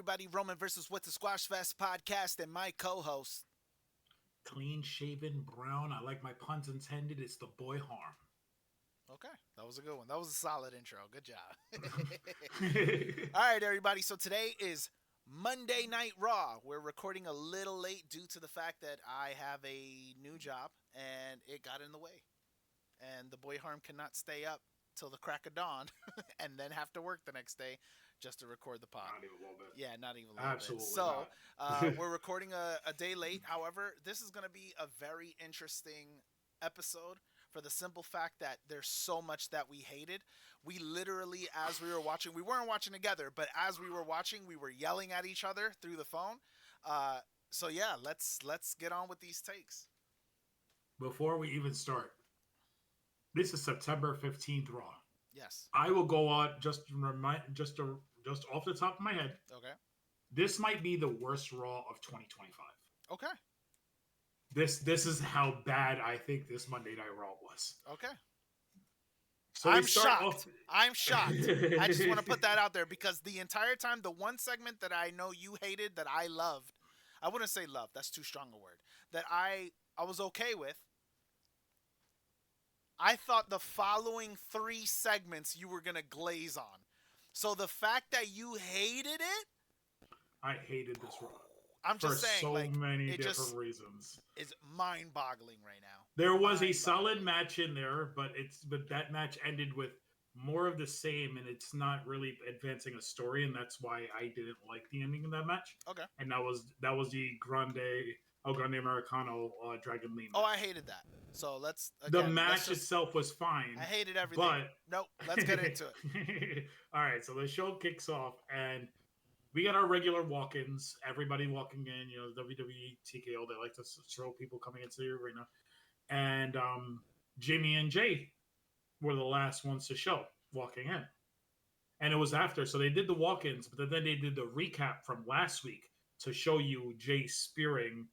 everybody. Roman versus What's the Squashfest podcast and my co-host. Clean shaven, brown. I like my puns intended. It's the boy Harm. Okay, that was a good one. That was a solid intro. Good job. All right, everybody. So today is Monday Night Raw. We're recording a little late due to the fact that I have a new job and it got in the way. And the boy Harm cannot stay up till the crack of dawn and then have to work the next day just to record the pod. Not even a little bit. Yeah, not even a little Absolutely bit. So not. we're recording a day late. However, this is going to be a very interesting episode for the simple fact that there's so much that we hated. We literally, as we were watching, we weren't watching together, but as we were watching, we were yelling at each other through the phone. So yeah, let's get on with these takes. Before we even start, this is September 15th Raw. Yes. I will go on just off the top of my head. Okay. This might be the worst Raw of 2025. Okay. This is how bad I think this Monday Night Raw was. Okay. So I'm shocked. I'm shocked. I just want to put that out there because the entire time, the one segment that I know you hated that I loved, I wouldn't say love, that's too strong a word, that I was okay with. I thought the following three segments you were going to glaze on. So the fact that you hated it, I hated this Raw. I'm just saying, so like, many different reasons. It's mind-boggling right now. There was a solid match in there, but that match ended with more of the same, and it's not really advancing a story, and that's why I didn't like the ending of that match. Okay. And that was the Grande Americano Dragon Lee match. Oh, I hated that. So the match itself was fine. I hated everything. But nope, let's get into it. All right, so the show kicks off, and we got our regular walk-ins. Everybody walking in, WWE, TKO. They like to show people coming into the arena. And Jimmy and Jay were the last ones to show walking in. And it was after. So they did the walk-ins, but then they did the recap from last week to show you Jay spearing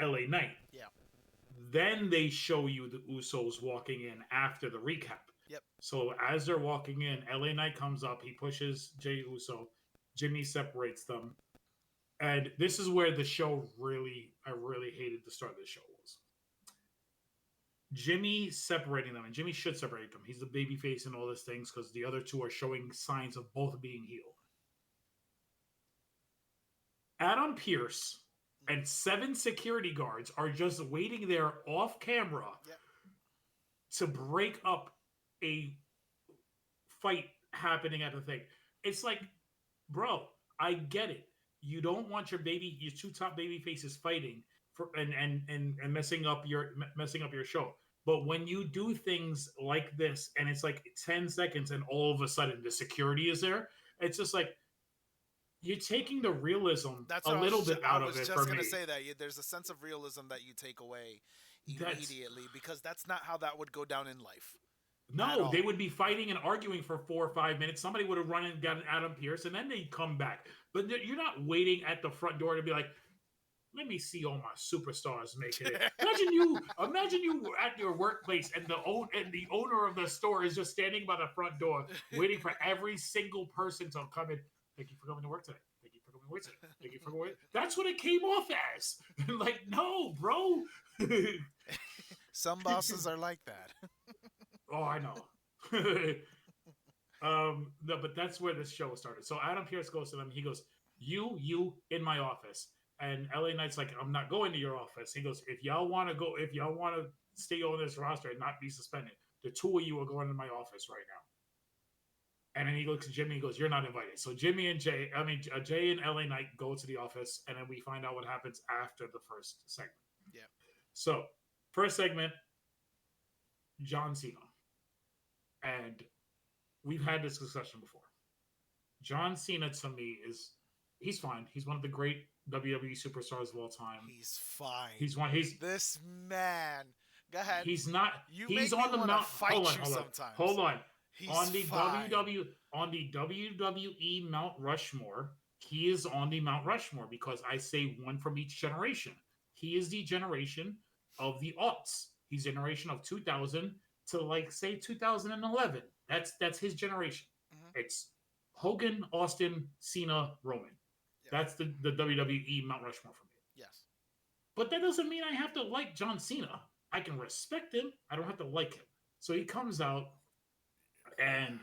LA Knight. Yeah. Then they show you the Usos walking in after the recap. Yep. So as they're walking in, LA Knight comes up. He pushes Jay Uso. Jimmy separates them. And this is where the show I really hated the start of the show was. Jimmy separating them, and Jimmy should separate them. He's the babyface and all these things because the other two are showing signs of both being healed. Adam Pearce and 7 security guards are just waiting there off camera to break up a fight happening at the thing. It's like, bro, I get it. You don't want your two top baby faces fighting and messing up your show. But when you do things like this and it's like 10 seconds and all of a sudden the security is there, it's just like you're taking the realism a little bit out of it for me. I was just going to say that. There's a sense of realism that you take away immediately because that's not how that would go down in life. No, they would be fighting and arguing for 4 or 5 minutes. Somebody would have run and gotten Adam Pearce, and then they'd come back. But you're not waiting at the front door to be like, let me see all my superstars making it. Imagine you were at your workplace and the owner of the store is just standing by the front door waiting for every single person to come in. Thank you for coming to work today. Thank you for coming to work today. Thank you for coming to work. That's what it came off as. Like, no, bro. Some bosses are like that. Oh, I know. No, but that's where this show started. So Adam Pearce goes to them. He goes, you in my office. And LA Knight's like, I'm not going to your office. He goes, if y'all want to stay on this roster and not be suspended, the two of you are going to my office right now. And then he looks at Jimmy and goes, you're not invited. So Jay and LA Knight go to the office, and then we find out what happens after the first segment. Yeah. So, first segment, John Cena. And we've had this discussion before. John Cena, to me, he's fine. He's one of the great WWE superstars of all time. He's fine. This man. Go ahead. He's not. He's on the mount. Hold on. He's on the fine. WWE Mount Rushmore, he is on the Mount Rushmore because I say one from each generation. He is the generation of the aughts. He's generation of 2000 to, like, say 2011. That's his generation. Mm-hmm. It's Hogan, Austin, Cena, Roman. Yep. That's the WWE Mount Rushmore for me. Yes. But that doesn't mean I have to like John Cena. I can respect him. I don't have to like him. So he comes out, and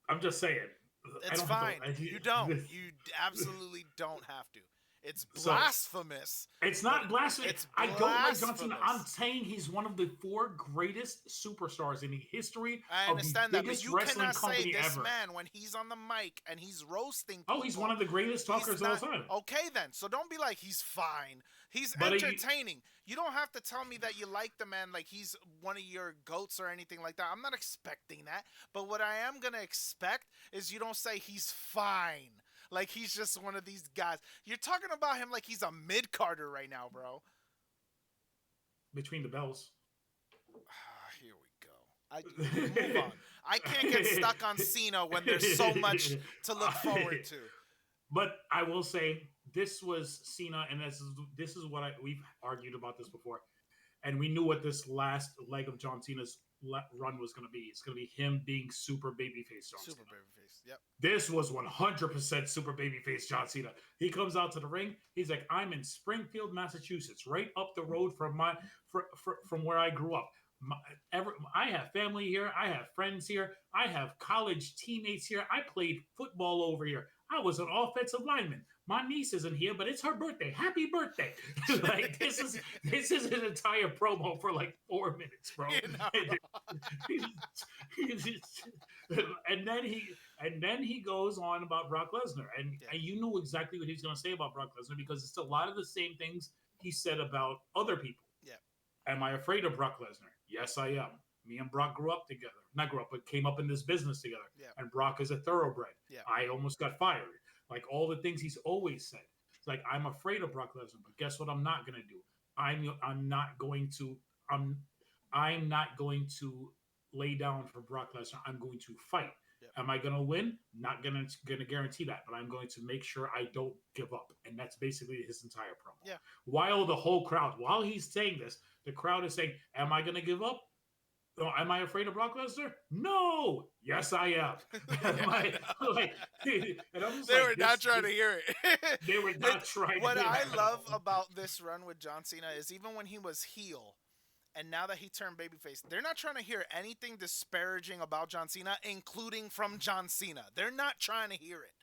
I'm just saying, I It's don't have fine. to. You don't. You absolutely don't have to. It's So blasphemous. it's not blasphemy. It's I don't like John Cena. blasphemous. I'm saying he's one of the 4 greatest superstars in the history I of the understand that, but biggest you wrestling cannot say company this ever. man when he's on the mic and he's roasting people. Oh, he's one of the greatest talkers of all time. Okay, then. So don't be like, he's fine. He's But entertaining. You don't have to tell me that you like the man like he's one of your goats or anything like that. I'm not expecting that. But what I am going to expect is you don't say he's fine. Like he's just one of these guys. You're talking about him like he's a mid-carder right now, bro. Between the bells. Here we go. Move on. I can't get stuck on Cena when there's so much to look forward to. But I will say this was Cena, and this is what we've argued about this before, and we knew what this last leg of John Cena's run was going to be. It's going to be him being super babyface John Cena. Super babyface. Yep. This was 100% super babyface John Cena. He comes out to the ring. He's like, I'm in Springfield, Massachusetts, right up the road from from where I grew up. I have family here. I have friends here. I have college teammates here. I played football over here. I was an offensive lineman. My niece isn't here, but it's her birthday. Happy birthday! Like this is an entire promo for like 4 minutes, bro. You know? and then he goes on about Brock Lesnar, and you knew exactly what he's going to say about Brock Lesnar because it's a lot of the same things he said about other people. Yeah. Am I afraid of Brock Lesnar? Yes, I am. Me and Brock grew up together. Not grew up, but came up in this business together. Yeah. And Brock is a thoroughbred. Yeah. I almost got fired. Like all the things he's always said. It's like I'm afraid of Brock Lesnar, but guess what? I'm not gonna do. I'm not going to lay down for Brock Lesnar. I'm going to fight. Yep. Am I gonna win? Not gonna guarantee that, but I'm going to make sure I don't give up. And that's basically his entire promo. Yeah. While the whole crowd, while he's saying this, the crowd is saying, "Am I gonna give up? Oh, am I afraid of Brock Lesnar? No. Yes, I am." They were not trying to hear it. They were not trying. What I love about this run with John Cena is even when he was heel, and now that he turned babyface, they're not trying to hear anything disparaging about John Cena, including from John Cena. They're not trying to hear it.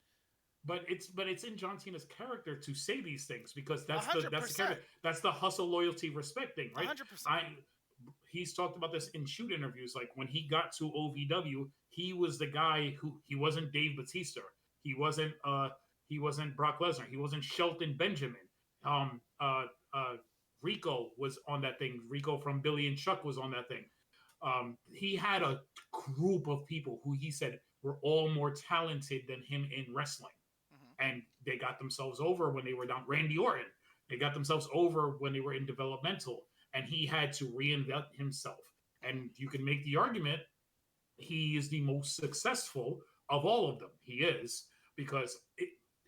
But it's in John Cena's character to say these things because that's 100%. the character. That's the hustle, loyalty, respect thing, right? 100%. He's talked about this in shoot interviews. Like when he got to OVW, he was the guy who he wasn't Dave Bautista. He wasn't Brock Lesnar. He wasn't Shelton Benjamin. Rico was on that thing. Rico from Billy and Chuck was on that thing. He had a group of people who he said were all more talented than him in wrestling. Mm-hmm. And they got themselves over when they were down. Randy Orton. They got themselves over when they were in developmental. And he had to reinvent himself. And you can make the argument he is the most successful of all of them. He is, because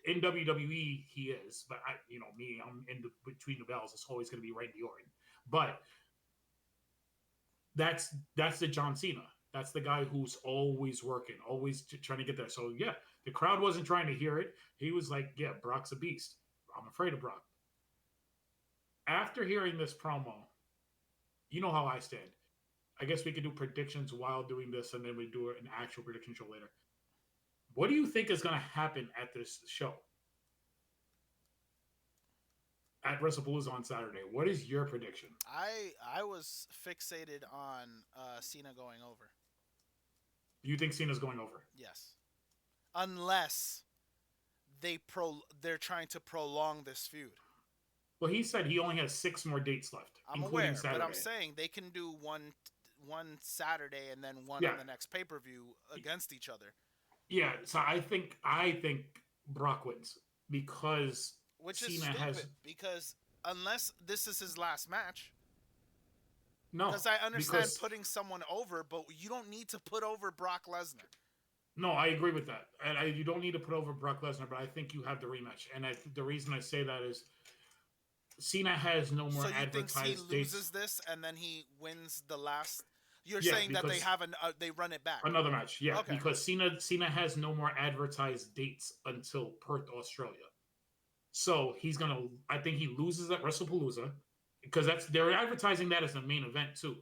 in WWE, he is. But I'm in between the bells. It's always going to be Randy Orton. But that's the John Cena. That's the guy who's always working, always trying to get there. So, yeah, the crowd wasn't trying to hear it. He was like, yeah, Brock's a beast. I'm afraid of Brock. After hearing this promo, you know how I stand. I guess we could do predictions while doing this, and then we do an actual prediction show later. What do you think is going to happen at this show? At WrestlePalooza on Saturday. What is your prediction? I was fixated on Cena going over. You think Cena's going over? Yes. Unless they're trying to prolong this feud. Well, he said he only has 6 more dates left, I'm including aware, Saturday. But I'm saying they can do one Saturday and then one on the next pay-per-view against each other. Yeah, so I think Brock wins because Which is stupid, because unless this is his last match. No. Because I understand putting someone over, but you don't need to put over Brock Lesnar. No, I agree with that. And you don't need to put over Brock Lesnar, but I think you have the rematch. And the reason I say that is Cena has no more advertised dates. So you think he loses this and then he wins the last? You're Yeah, saying that they because have they run it back. another match. Yeah, Okay. because Cena has no more advertised dates until Perth, Australia. So he's gonna. I think he loses at WrestlePalooza because they're advertising that as the main event too.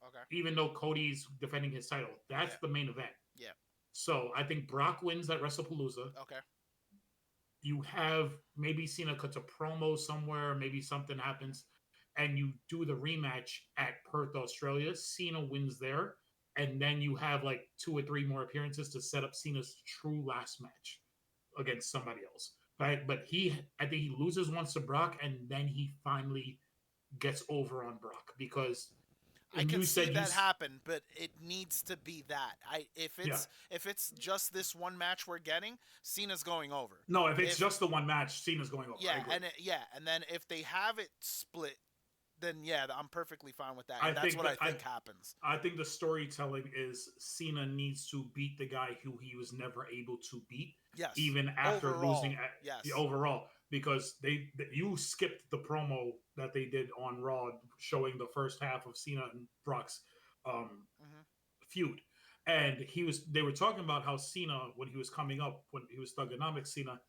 Okay. Even though Cody's defending his title, that's Yeah. the main event. Yeah. So I think Brock wins at WrestlePalooza. Okay. You have maybe Cena cuts a promo somewhere, maybe something happens, and you do the rematch at Perth, Australia. Cena wins there, and then you have like 2 or 3 more appearances to set up Cena's true last match against somebody else. But I think he loses once to Brock, and then he finally gets over on Brock because, I and can you see said that happen, but it needs to be that. yeah. If it's just this one match we're getting, Cena's going over. No, if it's just the one match, Cena's going over. Yeah, I agree. and then if they have it split, then yeah, I'm perfectly fine with that. And I that's think what that I think happens. I think the storytelling is Cena needs to beat the guy who he was never able to beat, Yes. even after Overall, losing at yes. the overall, because you skipped the promo that they did on Raw showing the first half of Cena and Brock's feud, and they were talking about how Cena, when he was coming up, when he was Thuganomics, Cena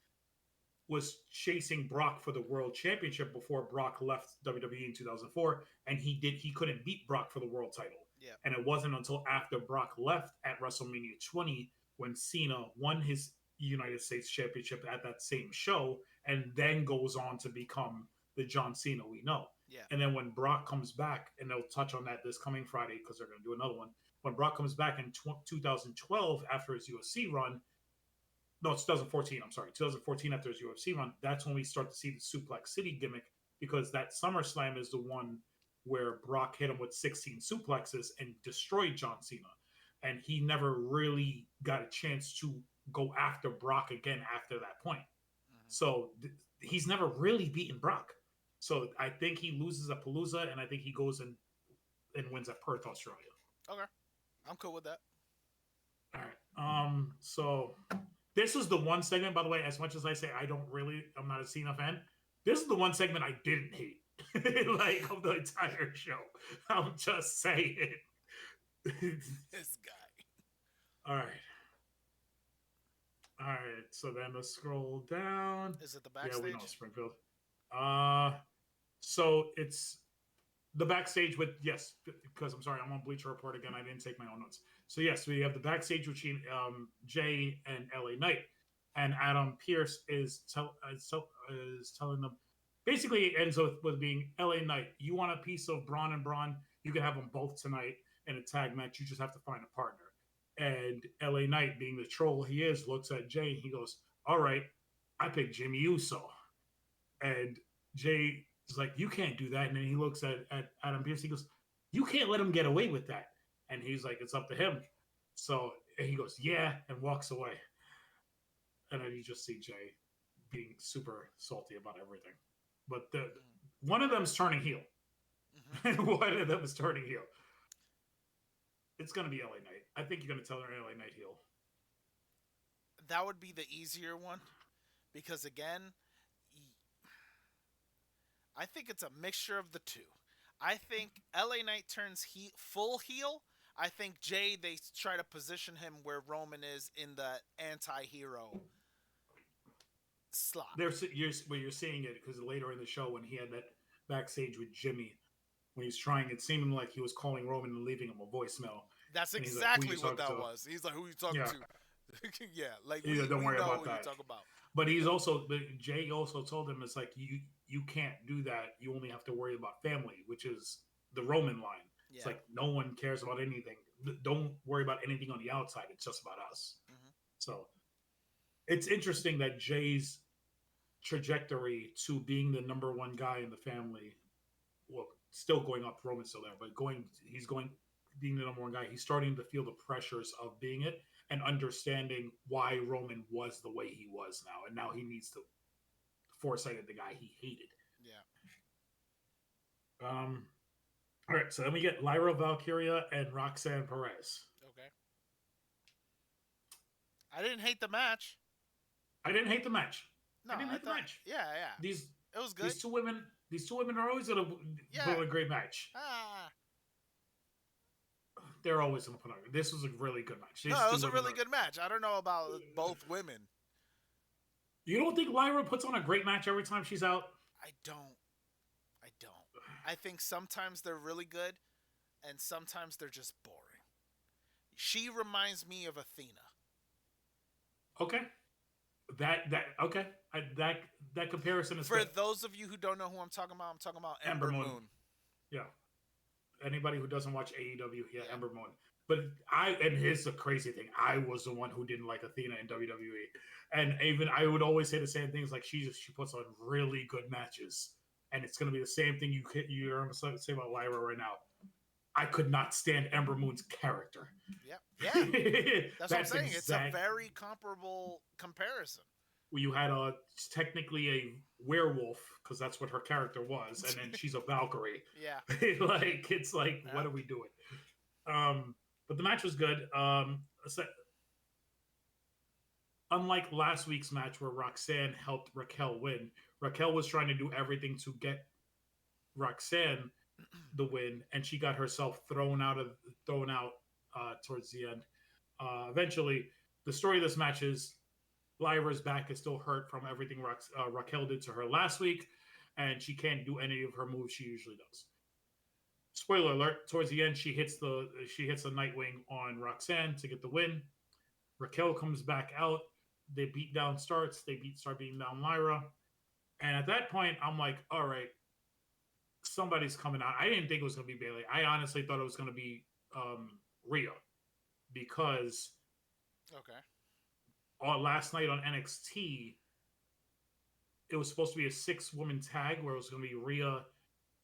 was chasing Brock for the world championship before Brock left WWE in 2004, and he couldn't beat Brock for the world title. Yeah. And it wasn't until after Brock left at WrestleMania 20 when Cena won his United States Championship at that same show, and then goes on to become the John Cena we know. Yeah. And then when Brock comes back, and they'll touch on that this coming Friday because they're going to do another one. When Brock comes back in 2012 after his UFC run, no, it's 2014. I'm sorry, 2014 after his UFC run. That's when we start to see the Suplex City gimmick, because that SummerSlam is the one where Brock hit him with 16 suplexes and destroyed John Cena, and he never really got a chance to go after Brock again after that point. So he's never really beaten Brock. So I think he loses at Palooza, and I think he goes and wins at Perth, Australia. Okay, I'm cool with that. All right. So this is the one segment, by the way, as much as I say I'm not a Cena fan, this is the one segment I didn't hate, like, of the entire show. I'm just saying. This guy. All right. All right. So then let's scroll down. Is it the backstage? Yeah, we know Springfield. So it's the backstage with, yes, because I'm sorry, I'm on Bleacher Report again. I didn't take my own notes. So yes, we have the backstage between Jay and LA Knight, and Adam Pearce is telling them. Basically, it ends with being LA Knight. You want a piece of Braun and Braun? You can have them both tonight in a tag match. You just have to find a partner. And LA Knight, being the troll he is, looks at Jay and he goes, "All right, I picked Jimmy Uso." And Jay is like, "You can't do that." And then he looks at Adam Pearce. He goes, "You can't let him get away with that." And he's like, "It's up to him." So he goes, "Yeah," and walks away. And then you just see Jay being super salty about everything. But one of them's turning heel. One of them is turning heel. It's going to be LA Knight. I think you're going to tell her LA Knight heel. That would be the easier one, because again, I think it's a mixture of the two. I think LA Knight turns full heel. I think Jay, they try to position him where Roman is in the anti-hero slot. You're seeing it because later in the show when he had that backstage with Jimmy, when he's trying, it seemed like he was calling Roman and leaving him a voicemail. That's exactly what that was. He's like, "Who you talking to?" Yeah, like don't worry about that. You talk about. But Jay also told him, it's like, you can't do that. You only have to worry about family, which is the Roman line. Yeah. It's like, no one cares about anything. Don't worry about anything on the outside. It's just about us. So it's interesting that Jay's trajectory to being the number one guy in the family, well, still going up, Roman's still there, but being the number one guy, he's starting to feel the pressures of being it and understanding why Roman was the way he was now. And now he needs to foresighted the guy he hated. Yeah. All right, so then we get Lyra Valkyria and Roxanne Perez. Okay. I didn't hate the match. No, I didn't hate the match. Yeah. It was good. These two women are always going to put on a great match. they're always going to put on. This was a really good match. No, These it two was a women really good match. I don't know about both women. You don't think Lyra puts on a great match every time she's out? I don't. I don't. I think sometimes they're really good, and sometimes they're just boring. She reminds me of Athena. Okay. That okay. That comparison is For good. those of you who don't know who I'm talking about Ember Moon. Yeah. Anybody who doesn't watch AEW, yeah, Ember Moon. But and here's the crazy thing: I was the one who didn't like Athena in WWE, and even I would always say the same things. Like she puts on really good matches, and it's going to be the same thing you're going to say about Lyra right now. I could not stand Ember Moon's character. Yeah. That's what I'm saying. It's a very comparable comparison. You had technically a werewolf, because that's what her character was, and then she's a Valkyrie. Yeah. It's like, what are we doing? But the match was good. Unlike last week's match where Roxanne helped Raquel win, Raquel was trying to do everything to get Roxanne the win, and she got herself thrown out towards the end. Eventually, the story of this match is Lyra's back is still hurt from everything Raquel did to her last week, and she can't do any of her moves she usually does. Spoiler alert: towards the end, she hits the Nightwing on Roxanne to get the win. Raquel comes back out. They start beating down Lyra, and at that point, I'm like, all right, somebody's coming out. I didn't think it was going to be Bayley. I honestly thought it was going to be Rhea, because last night on NXT, it was supposed to be a 6-woman tag where it was going to be Rhea,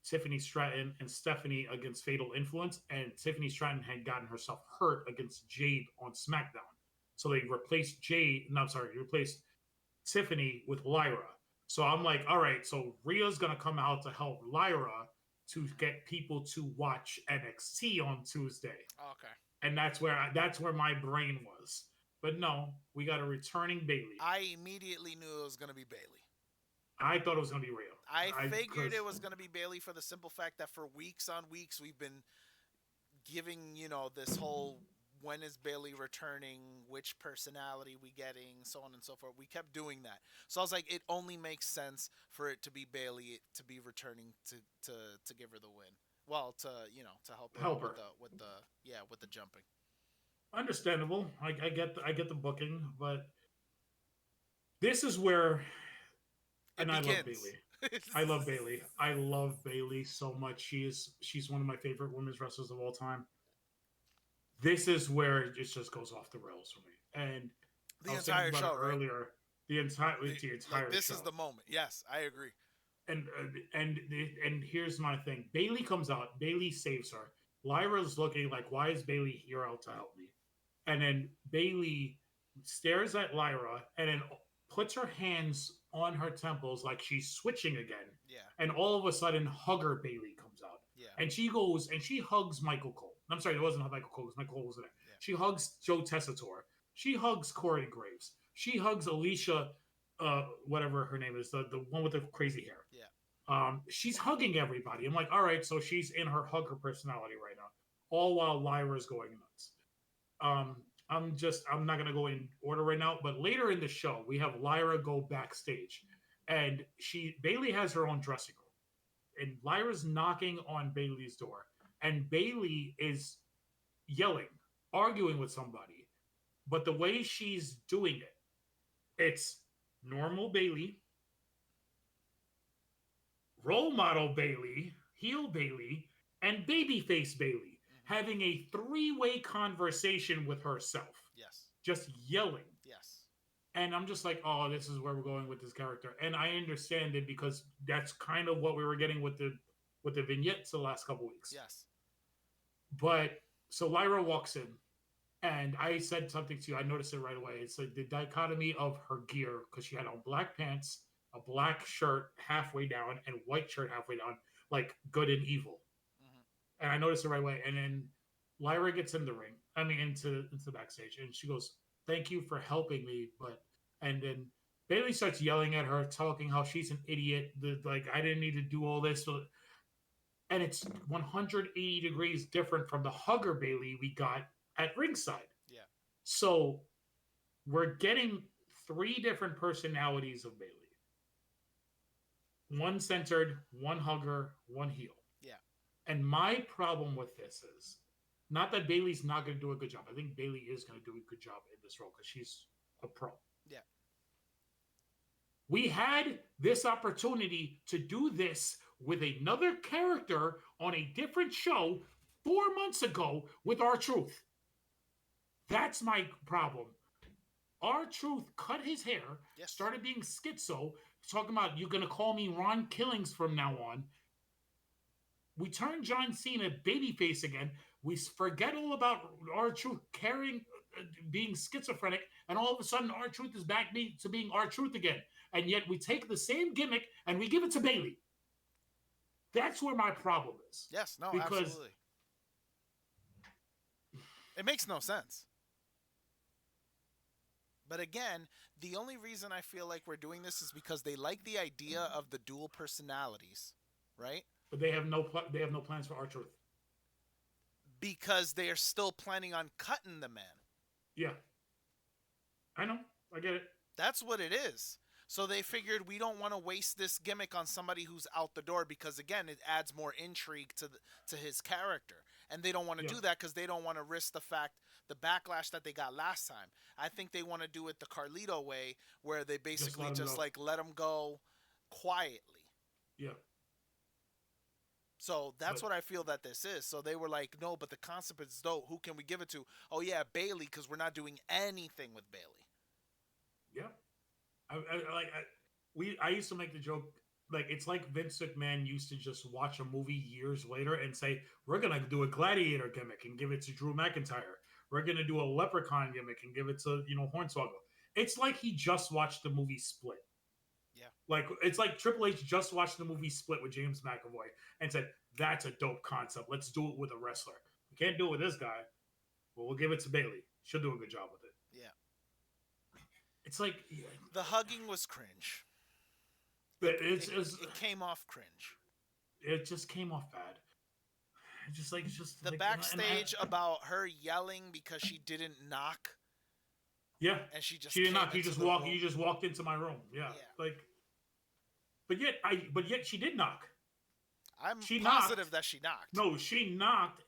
Tiffany Stratton, and Stephanie against Fatal Influence, and Tiffany Stratton had gotten herself hurt against Jade on SmackDown. So they replaced Tiffany with Lyra. So I'm like, all right, so Rhea's going to come out to help Lyra to get people to watch NXT on Tuesday. Okay. And that's where my brain was. But no, we got a returning Bayley. I immediately knew it was going to be Bayley. I thought it was going to be Rhea. I figured it was going to be Bayley for the simple fact that for weeks on weeks we've been giving, this whole when is Bayley returning, which personality we getting, so on and so forth. We kept doing that. So I was like, it only makes sense for it to be Bayley to be returning to give her the win. Well, to help her with the jumping. Understandable. I get the booking, but this is where I love Bayley. I love Bayley. I love Bayley so much. She's one of my favorite women's wrestlers of all time. This is where it just goes off the rails for me. And the entire show, right? Earlier, the entire show. This is the moment. Yes, I agree. And here's my thing. Bayley comes out. Bayley saves her. Lyra's looking like, why is Bayley here out to help me? And then Bayley stares at Lyra and then puts her hands on her temples like she's switching again. Yeah. And all of a sudden, Hugger Bayley comes out. Yeah. And she goes and she hugs Michael Cole. I'm sorry, it wasn't Michael Cole. Michael Cole was in it. Yeah. She hugs Joe Tessitore. She hugs Corey Graves. She hugs Alicia, whatever her name is, the one with the crazy hair. Yeah. She's hugging everybody. I'm like, all right, so she's in her hugger personality right now. All while Lyra's going nuts. I'm not gonna go in order right now, but later in the show, we have Lyra go backstage, and Bayley has her own dressing room, and Lyra's knocking on Bayley's door, and Bayley is yelling, arguing with somebody, but the way she's doing it, it's normal Bayley, role model Bayley, heel Bayley, and babyface Bayley having a 3-way conversation with herself. Yes. Just yelling. Yes. And I'm just like, oh, this is where we're going with this character. And I understand it because that's kind of what we were getting with the vignettes the last couple weeks. Yes. But so Lyra walks in, and I said something to you. I noticed it right away. It's like the dichotomy of her gear, because she had on black pants, a black shirt halfway down, and white shirt halfway down, like good and evil. And I noticed it right away. And then Lyra gets in the ring. I mean, into the backstage. And she goes, thank you for helping me. And then Bayley starts yelling at her, talking how she's an idiot. I didn't need to do all this. So And it's 180 degrees different from the hugger Bailey we got at ringside. Yeah. So we're getting 3 different personalities of Bailey. One centered, one hugger, one heel. Yeah. And my problem with this is not that Bailey's not going to do a good job. I think Bailey is going to do a good job in this role because she's a pro. Yeah. We had this opportunity to do this with another character on a different show 4 months ago with R-Truth. That's my problem. R-Truth cut his hair, started being schizo, talking about, you're going to call me Ron Killings from now on. We turn John Cena babyface again. We forget all about R-Truth being schizophrenic, and all of a sudden R-Truth is back to being R-Truth again. And yet we take the same gimmick and we give it to Bailey. That's where my problem is. Yes, no, absolutely. It makes no sense. But again, the only reason I feel like we're doing this is because they like the idea of the dual personalities, right? But they have no plans for R-Truth. Because they are still planning on cutting the man. Yeah. I know. I get it. That's what it is. So they figured we don't want to waste this gimmick on somebody who's out the door because, again, it adds more intrigue to his character. And they don't want to do that because they don't want to risk the backlash that they got last time. I think they want to do it the Carlito way, where they basically just let him go quietly. Yeah. So that's what I feel that this is. So they were like, no, but the concept is dope. Who can we give it to? Oh, yeah, Bailey, because we're not doing anything with Bailey. Yeah. I used to make the joke, like, it's like Vince McMahon used to just watch a movie years later and say, we're going to do a gladiator gimmick and give it to Drew McIntyre. We're going to do a leprechaun gimmick and give it to, Hornswoggle. It's like he just watched the movie Split. Yeah. Like, it's like Triple H just watched the movie Split with James McAvoy and said, that's a dope concept. Let's do it with a wrestler. We can't do it with this guy. Well, we'll give it to Bailey. She'll do a good job with it. Yeah. It's like... The hugging was cringe. It came off cringe. It just came off bad. The backstage about her yelling because she didn't knock. Yeah. And she didn't knock. You just walked into my room. Yeah. But yet she did knock. I'm positive that she knocked. No, she knocked.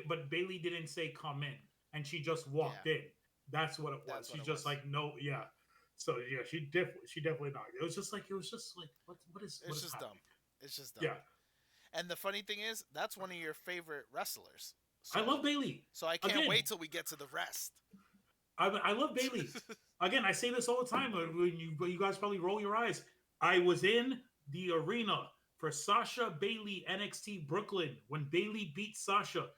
But Bailey didn't say come in, and she just walked in. That's what it was. She's just like, no, yeah. So yeah, she definitely knocked. It was just like what is it's just happening? Dumb. It's just dumb. Yeah. And the funny thing is, that's one of your favorite wrestlers. So, I love Bailey. So I can't wait till we get to the rest. I love Bailey. Again, I say this all the time. When you guys probably roll your eyes. I was in the arena for Sasha Bailey NXT Brooklyn when Bailey beat Sasha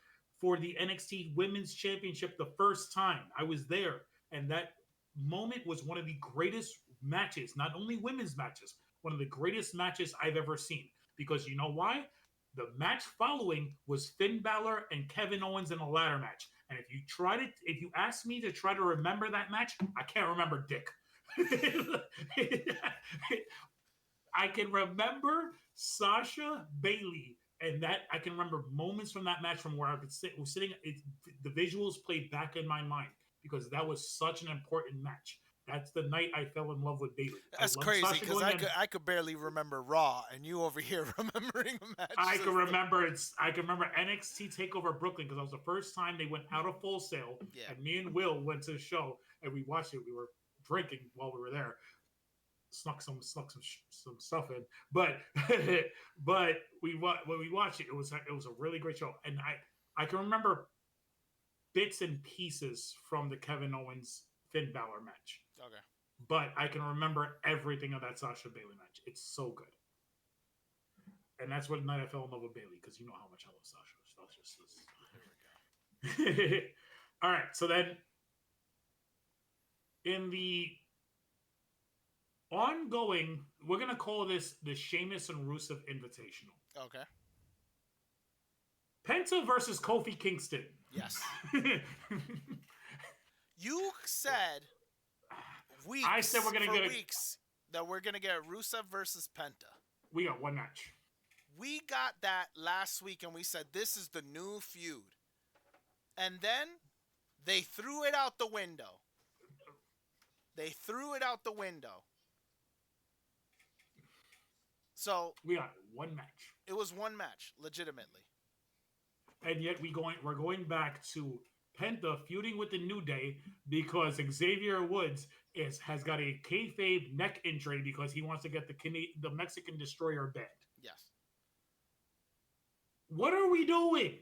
for the NXT Women's Championship the first time. I was there, and that moment was one of the greatest matches, not only women's matches, one of the greatest matches I've ever seen. Because you know why? The match following was Finn Balor and Kevin Owens in a ladder match. And if you ask me to try to remember that match, I can't remember dick. I can remember Sasha Bailey, and that I can remember moments from that match from where I was sitting. The visuals played back in my mind because that was such an important match. That's the night I fell in love with Bailey. That's crazy because I could barely remember Raw, and you over here remembering a match. I can remember NXT Takeover Brooklyn because that was the first time they went out of Full Sail, and me and Will went to the show and we watched it. We were drinking while we were there, snuck some stuff in, but when we watched it, it was a really great show, and I can remember bits and pieces from the Kevin Owens Finn Balor match. Okay. But I can remember everything of that Sasha Bailey match. It's so good. And that's what night I fell in love with Bailey, because you know how much I love Sasha. Here we go. All right. So then in the ongoing, we're going to call this the Sheamus and Rusev Invitational. Okay. Penta versus Kofi Kingston. Yes. You said weeks. I said we're gonna get weeks that we're gonna get Rusev versus Penta. We got one match. We got that last week and we said this is the new feud. And then they threw it out the window. They threw it out the window. So we got one match. it was one match, legitimately. And yet we're going back to Penta feuding with the New Day because Xavier Woods has got a kayfabe neck injury because he wants to get the Mexican Destroyer banned. Yes. What are we doing?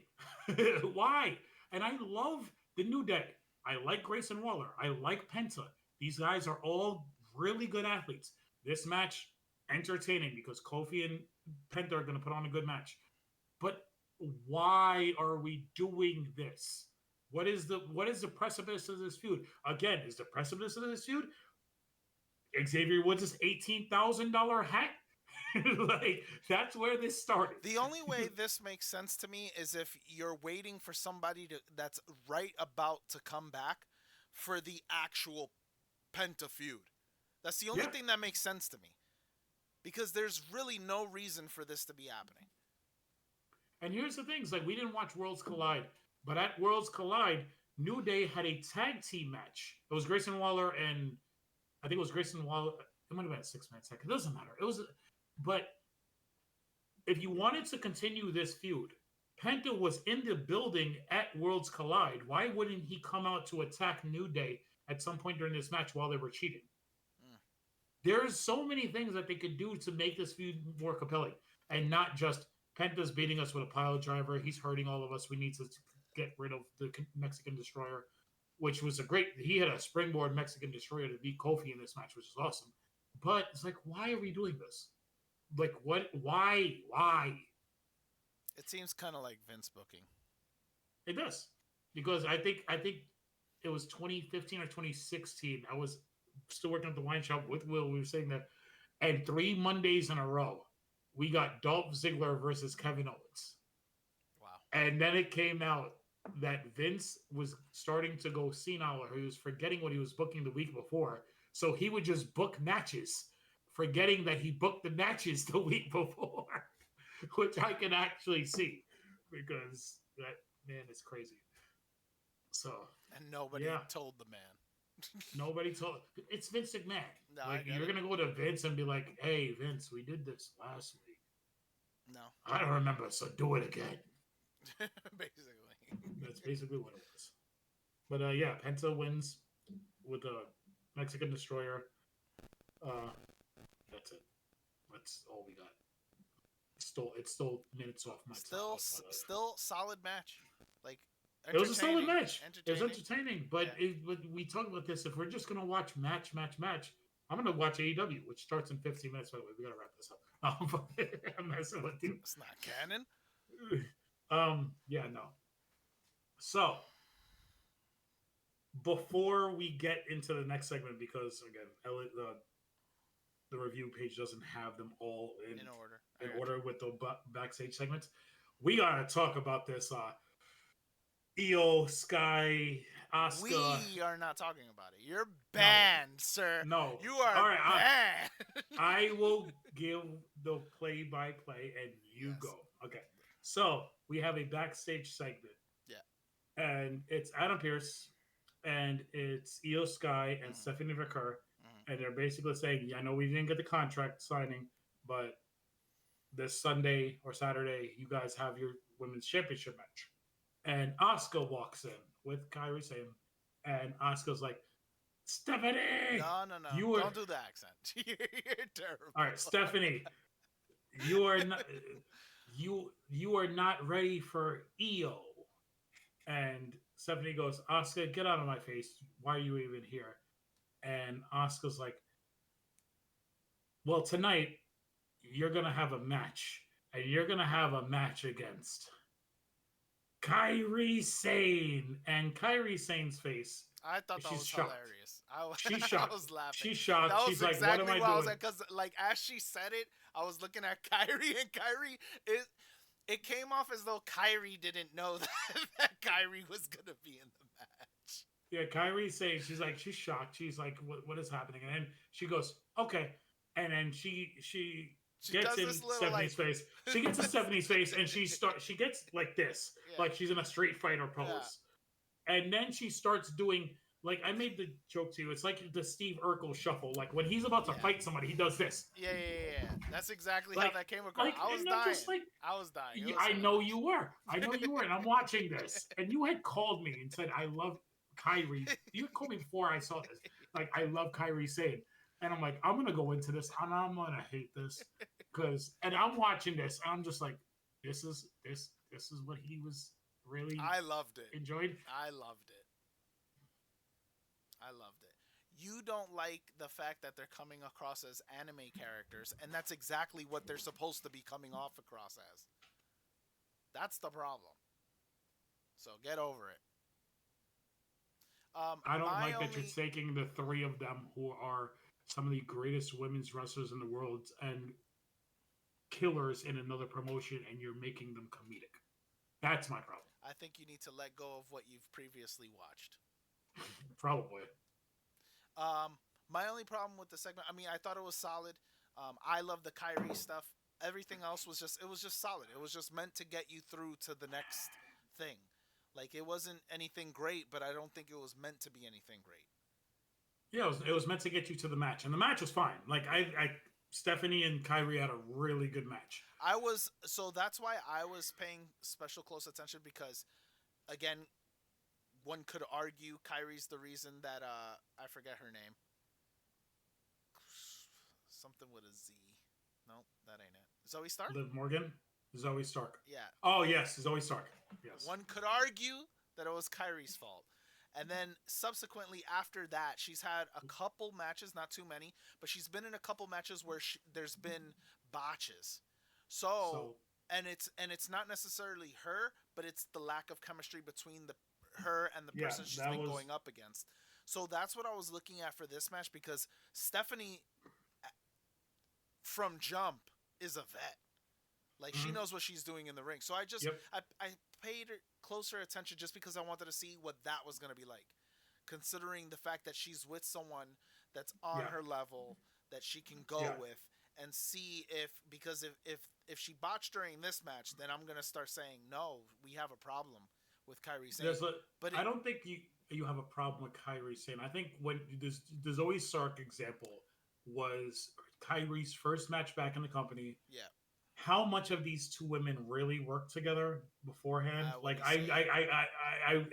Why? And I love the New Day. I like Grayson Waller. I like Penta. These guys are all really good athletes. This match, entertaining because Kofi and Penta are going to put on a good match. But why are we doing this? What is the precipice of this feud? Again, is the precipice of this feud Xavier Woods' $18,000 hat? Like, that's where this started. The only way this makes sense to me is if you're waiting for somebody that's right about to come back for the actual Penta feud. That's the only thing that makes sense to me. Because there's really no reason for this to be happening. And here's the thing, like, we didn't watch Worlds Collide, but at Worlds Collide, New Day had a tag team match. It was Grayson Waller and I think it was Grayson Waller. It might have been a 6-man tag. It doesn't matter. But if you wanted to continue this feud, Penta was in the building at Worlds Collide. Why wouldn't he come out to attack New Day at some point during this match while they were cheating? There's so many things that they could do to make this feud more compelling and not just Penta's beating us with a pile driver. He's hurting all of us. We need to get rid of the Mexican Destroyer, which was he had a springboard Mexican Destroyer to beat Kofi in this match, which is awesome. But it's like, why are we doing this? Like, what? Why? It seems kind of like Vince booking. It does. Because I think it was 2015 or 2016. I was still working at the wine shop with Will. We were saying that. And 3 Mondays in a row, we got Dolph Ziggler versus Kevin Owens. Wow. And then it came out that Vince was starting to go senile, or he was forgetting what he was booking the week before. So he would just book matches, forgetting that he booked the matches the week before, which I can actually see because that man is crazy. So. And nobody told the man. Nobody told. It's Vince McMahon. No, like, you're going to go to Vince and be like, hey, Vince, we did this last week. No. I don't remember, so do it again. Basically. That's basically what it was. But, yeah, Penta wins with a Mexican Destroyer. That's it. That's all we got. It stole minutes off my time. Still solid match. Like, it was a solid match. It was entertaining. But, but we talk about this. If we're just going to watch match, I'm going to watch AEW, which starts in 15 minutes. By the way, we got to wrap this up. I'm messing with you. It's not canon. Yeah, no. So, before we get into the next segment, because, again, the review page doesn't have them all in order with the backstage segments, we got to talk about this Io, Sky, Asuka. We are not talking about it. You're banned, sir. No. You are banned. I will give the play-by-play, and you go. Okay. So, we have a backstage segment. Yeah. And it's Adam Pearce, and it's Io Sky and Stephanie McCurr. And they're basically saying, I know we didn't get the contract signing, but this Sunday or Saturday, you guys have your women's championship match. And Asuka walks in with Kairi Sane, and Asuka's like, Stephanie! No. Don't do the accent. You're terrible. All right, Stephanie, you are not you are not ready for Io. And Stephanie goes, Asuka, get out of my face. Why are you even here? And Asuka's like, well, tonight you're going to have a match. And you're going to have a match against Kairi Sane. And Kairi Sane's face. I thought that was shocked. Hilarious. She's shocked. I was laughing. She's shocked. That was She's like, exactly what am I doing? Because, like, as she said it, I was looking at Kairi, and Kairi, it came off as though Kairi didn't know that Kairi was going to be in the match. Yeah, Kairi saying, she's shocked. She's like, what is happening? And then she goes, okay. And then she She gets does in this little like. Stephanie's face. She gets in Stephanie's face, and she gets like this, Yeah. like she's in a Street Fighter pose, and then she starts doing. Like I made the joke to you, it's like the Steve Urkel shuffle. Like when he's about to fight somebody, he does this. Yeah. That's exactly how Like, that came across. like, I was and I'm dying. just like, I was dying. It yeah, was I know hilarious. you were. I know you were, and I'm watching this. And you had called me and said, I love Kyrie. You had called me before I saw this. Like, I love Kyrie Sane. And I'm like, I'm going to go into this, and I'm going to hate this. And I'm watching this, and I'm just like, this is what he was really I loved it. enjoyed. I loved it. I loved it. You don't like the fact that they're coming across as anime characters, and that's exactly what they're supposed to be coming off across as. That's the problem. So get over it. I don't like that you're taking the three of them who are some of the greatest women's wrestlers in the world and killers in another promotion, and you're making them comedic. That's my problem. I think you need to let go of what you've previously watched. Probably. My only problem with the segment, I mean, I thought it was solid. I love the Kyrie stuff. Everything else was just solid. It was just meant to get you through to the next thing. Like it wasn't anything great, but I don't think it was meant to be anything great. Yeah, it was meant to get you to the match, and the match was fine. Like Stephanie and Kyrie had a really good match. So that's why I was paying special close attention because, again, one could argue Kyrie's the reason that I forget her name. Something with a Z. No, that ain't it. Zoe Stark? Liv Morgan? Zoe Stark. Yeah. Oh, yes, Zoe Stark. Yes. One could argue that it was Kyrie's fault. And then subsequently after that, she's had a couple matches, not too many, but she's been in a couple matches where there's been botches. And it's not necessarily her, but it's the lack of chemistry between her and the person she's been going up against. So that's what I was looking at for this match because Stephanie from jump is a vet. Like she knows what she's doing in the ring. So I paid her closer attention just because I wanted to see what that was going to be like. Considering the fact that she's with someone that's on her level that she can go with and see because if she botched during this match, then I'm going to start saying, no, we have a problem with Kyrie Sane. I don't think you have a problem with Kyrie Sane. I think when the Zoe Stark example was Kyrie's first match back in the company. Yeah. How much of these two women really worked together beforehand? I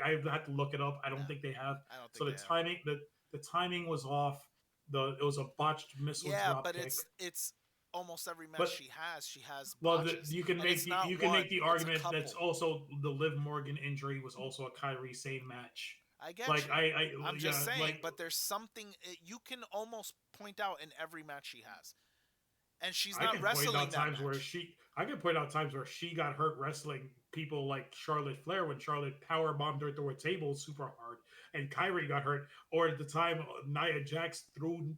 had to look it up. I don't think they have. I don't think so the timing was off. It was a botched missile drop but kick. it's almost every match she has botches. Well, you can make the argument that's also the Liv Morgan injury was also a Kyrie Sane match. I get you. I'm just saying, but there's something you can almost point out in every match she has. And she's not wrestling that match. I can point out times where she got hurt wrestling people like Charlotte Flair when Charlotte powerbombed her through a table super hard, and Kyrie got hurt. Or at the time Nia Jax threw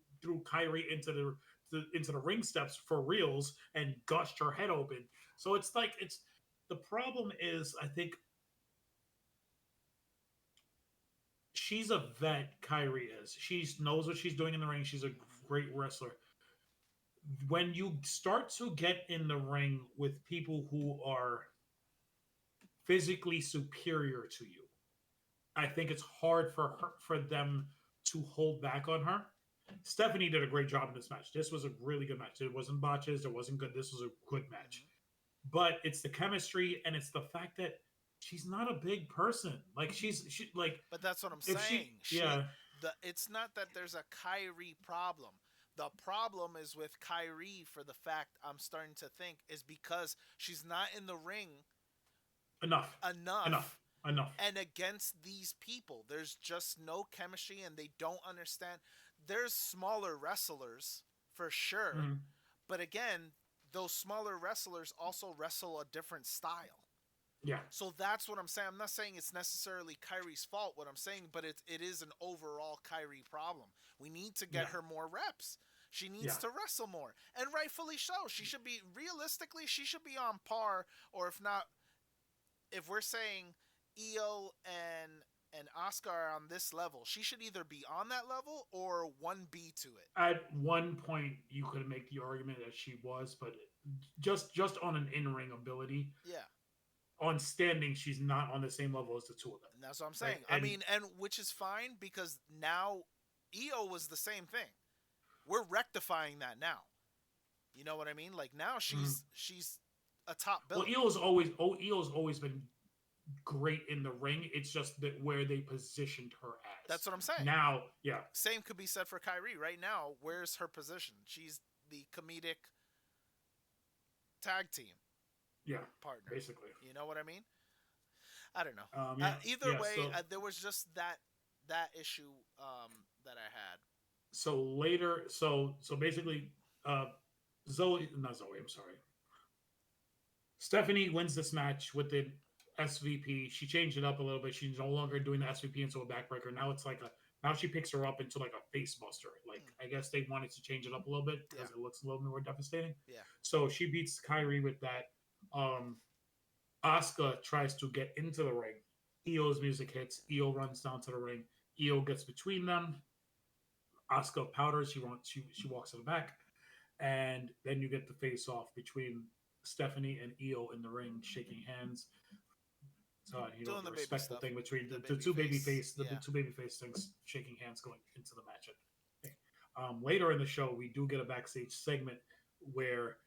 Kyrie into the ring steps for reals and gushed her head open. So it's the problem is I think she's a vet. Kyrie is. She knows what she's doing in the ring. She's a great wrestler. When you start to get in the ring with people who are physically superior to you, I think it's hard for them to hold back on her. Stephanie did a great job in this match. This was a really good match. It wasn't botches. It wasn't good. This was a good match. But it's the chemistry and it's the fact that she's not a big person. Like But that's what I'm saying. It's not that there's a Kyrie problem. The problem is with Kyrie for the fact I'm starting to think is because she's not in the ring enough. And against these people, there's just no chemistry and they don't understand. There's smaller wrestlers for sure. Mm-hmm. But again, those smaller wrestlers also wrestle a different style. Yeah. So that's what I'm saying. I'm not saying it's necessarily Kyrie's fault, what I'm saying, but it is an overall Kyrie problem. We need to get her more reps. She needs to wrestle more. And rightfully so. She should be on par, or if not, if we're saying Io and and Asuka are on this level, she should either be on that level or 1B to it. At one point, you could make the argument that she was, but just on an in-ring ability, yeah, on standing, she's not on the same level as the two of them. And that's what I'm Right? saying. I mean, and which is fine because now Io was the same thing. We're rectifying that now. You know what I mean? Like now she's a top Well, billing. Eel's always been great in the ring. It's just that where they positioned her as. That's what I'm saying. Now, yeah. Same could be said for Kyrie. Right now, where's her position? She's the comedic tag team. Yeah, partner. Basically. You know what I mean? I don't know. Yeah, either way, there was just that issue that I had. So later, so basically, Zoe, not Zoe. I'm sorry. Stephanie wins this match with the SVP. She changed it up a little bit. She's no longer doing the SVP into a backbreaker. Now it's like now she picks her up into like a face buster. Like I guess they wanted to change it up a little bit because it looks a little more devastating. Yeah. So she beats Kyrie with that. Asuka tries to get into the ring. Io's music hits. Io runs down to the ring. Io gets between them. Asuka powders. She walks to the back, and then you get the face off between Stephanie and Io in the ring, shaking hands. So the respectful thing between the two babyface things, shaking hands going into the match. Later in the show, we do get a backstage segment where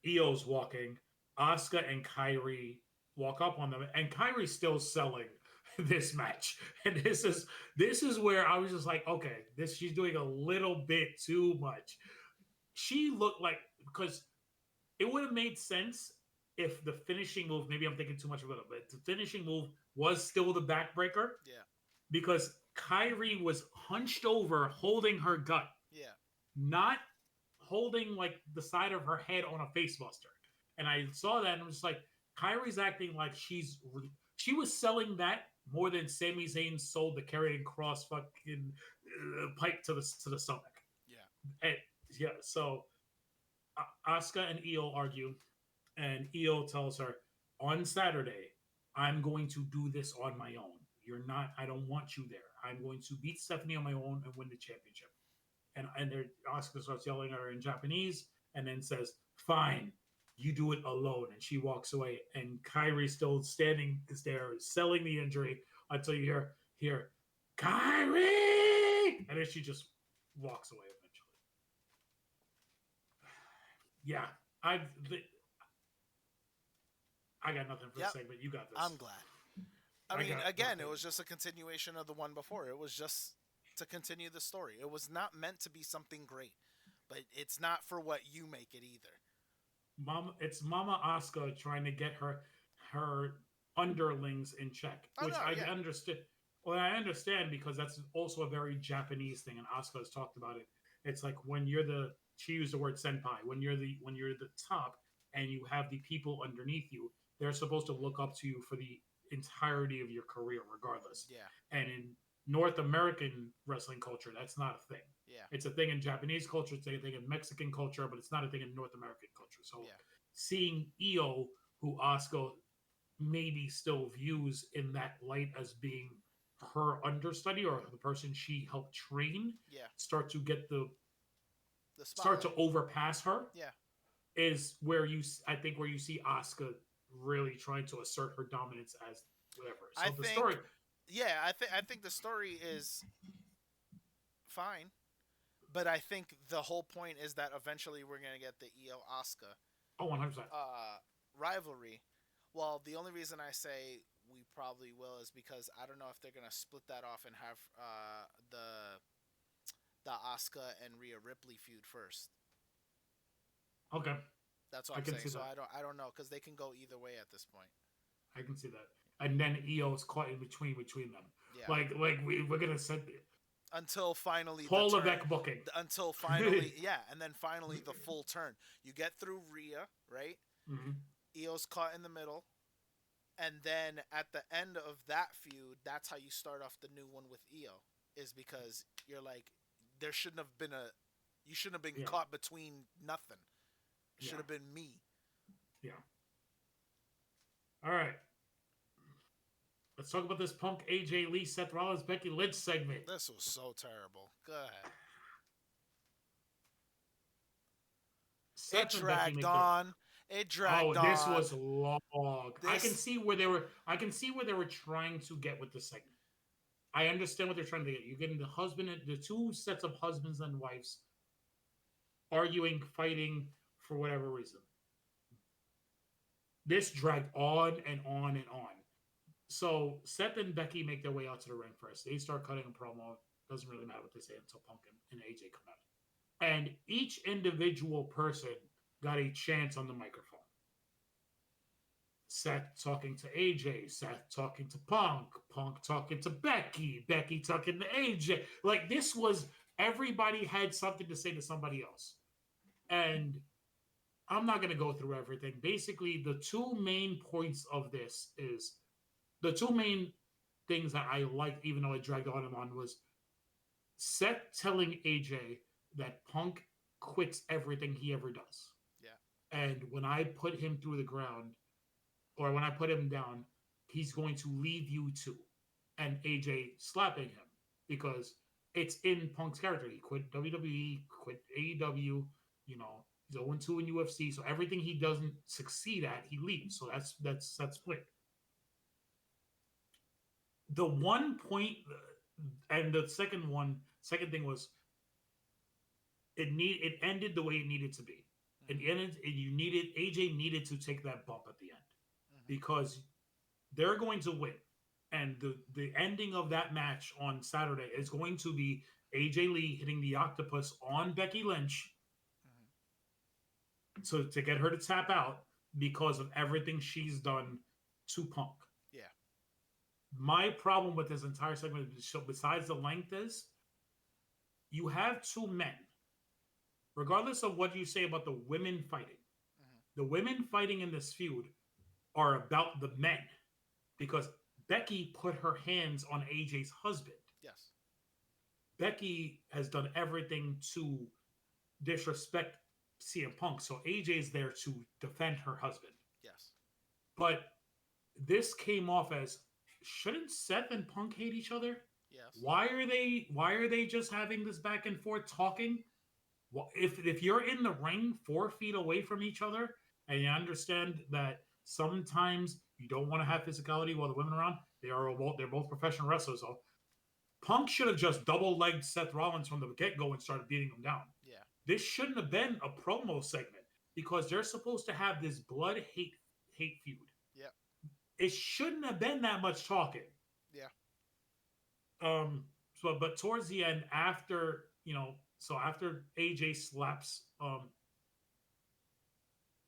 Io's walking, Asuka and Kyrie walk up on them, and Kyrie's still selling this match. And this is where I was just like, okay, she's doing a little bit too much. She looked like, because it would have made sense if the finishing move, maybe I'm thinking too much about it, but the finishing move was still the backbreaker. Yeah. Because Kyrie was hunched over holding her gut. Yeah. Not holding like the side of her head on a facebuster. And I saw that and I was like, Kyrie's acting like she was selling that more than Sami Zayn sold the Karrion Kross fucking pipe to the stomach. Yeah. And so Asuka and Io argue, and Io tells her, on Saturday, I'm going to do this on my own. I don't want you there. I'm going to beat Stephanie on my own and win the championship. And Asuka starts yelling at her in Japanese and then says, fine, you do it alone. And she walks away. And Kyrie's still standing there, selling the injury until you hear Kyrie! And then she just walks away eventually. Yeah. I got nothing for the segment. You got this. I'm glad. I mean, again, it was just a continuation of the one before. It was just to continue the story. It was not meant to be something great, but it's not for what you make it either. It's Mama Asuka trying to get her underlings in check, which I understood. Well, I understand because that's also a very Japanese thing, and Asuka has talked about it. It's like when she used the word senpai. When you're the top and you have the people underneath you, they're supposed to look up to you for the entirety of your career, regardless. Yeah. And in North American wrestling culture, that's not a thing. Yeah. It's a thing in Japanese culture, it's a thing in Mexican culture, but it's not a thing in North American culture. So seeing Io, who Asuka maybe still views in that light as being her understudy or the person she helped train, start to get the start to overpass her. Yeah. Is where you see Asuka really trying to assert her dominance as whatever. So story. Yeah, I think the story is fine, but I think the whole point is that eventually we're gonna get the Io Asuka 100% rivalry. Well, the only reason I say we probably will is because I don't know if they're gonna split that off and have the Asuka and Rhea Ripley feud first. Okay. That's what I'm saying. So I don't know because they can go either way at this point. I can see that. And then Io's caught in between them. Yeah. Like we're gonna set until finally Paul Levesque booking. Until finally, and then finally the full turn. You get through Rhea, right? Mm-hmm. Io's caught in the middle, and then at the end of that feud, that's how you start off the new one with Io. Is because you're like, you shouldn't have been caught between nothing. It should have been me. Yeah. All right. Let's talk about this Punk, AJ Lee, Seth Rollins, Becky Lynch segment. This was so terrible. Go ahead. It Seth and Becky dragged make their. on. It Oh, dragged this on. was long. I can This see where they were. I can see where they were trying to get with the segment. I understand what they're trying to get. You're getting the husband, the two sets of husbands and wives arguing, fighting for whatever reason. This dragged on and on and on. So Seth and Becky make their way out to the ring first. They start cutting a promo. Doesn't really matter what they say until Punk and AJ come out. And each individual person got a chance on the microphone. Seth talking to AJ, Seth talking to Punk, Punk talking to Becky, Becky talking to AJ. Like this was everybody had something to say to somebody else. And I'm not going to go through everything. Basically, the two main points of this is the two main things that I liked, even though it dragged on and on, was Seth telling AJ that Punk quits everything he ever does. Yeah. And when I put him through the ground, or when I put him down, he's going to leave you too. And AJ slapping him because it's in Punk's character. He quit WWE, quit AEW, you know, he's 0-2 in UFC. So everything he doesn't succeed at, he leaves. So that's split. The one point, and the second thing was it ended the way it needed to be. Mm-hmm. It ended, and AJ needed to take that bump at the end. Because they're going to win. And the ending of that match on Saturday is going to be AJ Lee hitting the octopus on Becky Lynch to get her to tap out because of everything she's done to Punk. Yeah. My problem with this entire segment, besides the length, is you have two men. Regardless of what you say about the women fighting, the women fighting in this feud are about the men because Becky put her hands on AJ's husband. Yes. Becky has done everything to disrespect CM Punk, so AJ's there to defend her husband. Yes. But this came off as, shouldn't Seth and Punk hate each other? Yes. Why are they just having this back and forth talking? Well, if you're in the ring 4 feet away from each other and you understand that sometimes you don't want to have physicality while the women are around, they're both professional wrestlers. So Punk should have just double-legged Seth Rollins from the get-go and started beating him down. Yeah. This shouldn't have been a promo segment because they're supposed to have this blood-hate feud. Yeah. It shouldn't have been that much talking. Yeah. But towards the end, after AJ slaps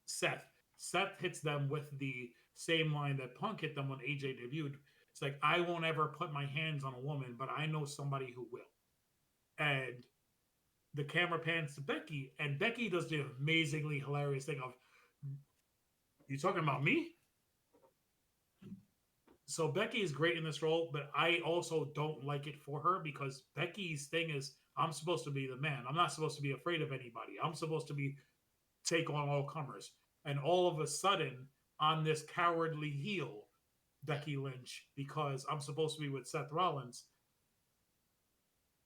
Seth hits them with the same line that Punk hit them when AJ debuted. It's like, I won't ever put my hands on a woman, but I know somebody who will. And the camera pans to Becky, and Becky does the amazingly hilarious thing of, you talking about me? So Becky is great in this role, but I also don't like it for her because Becky's thing is, I'm supposed to be the man. I'm not supposed to be afraid of anybody. I'm supposed to take on all comers. And all of a sudden, on this cowardly heel, Becky Lynch, because I'm supposed to be with Seth Rollins,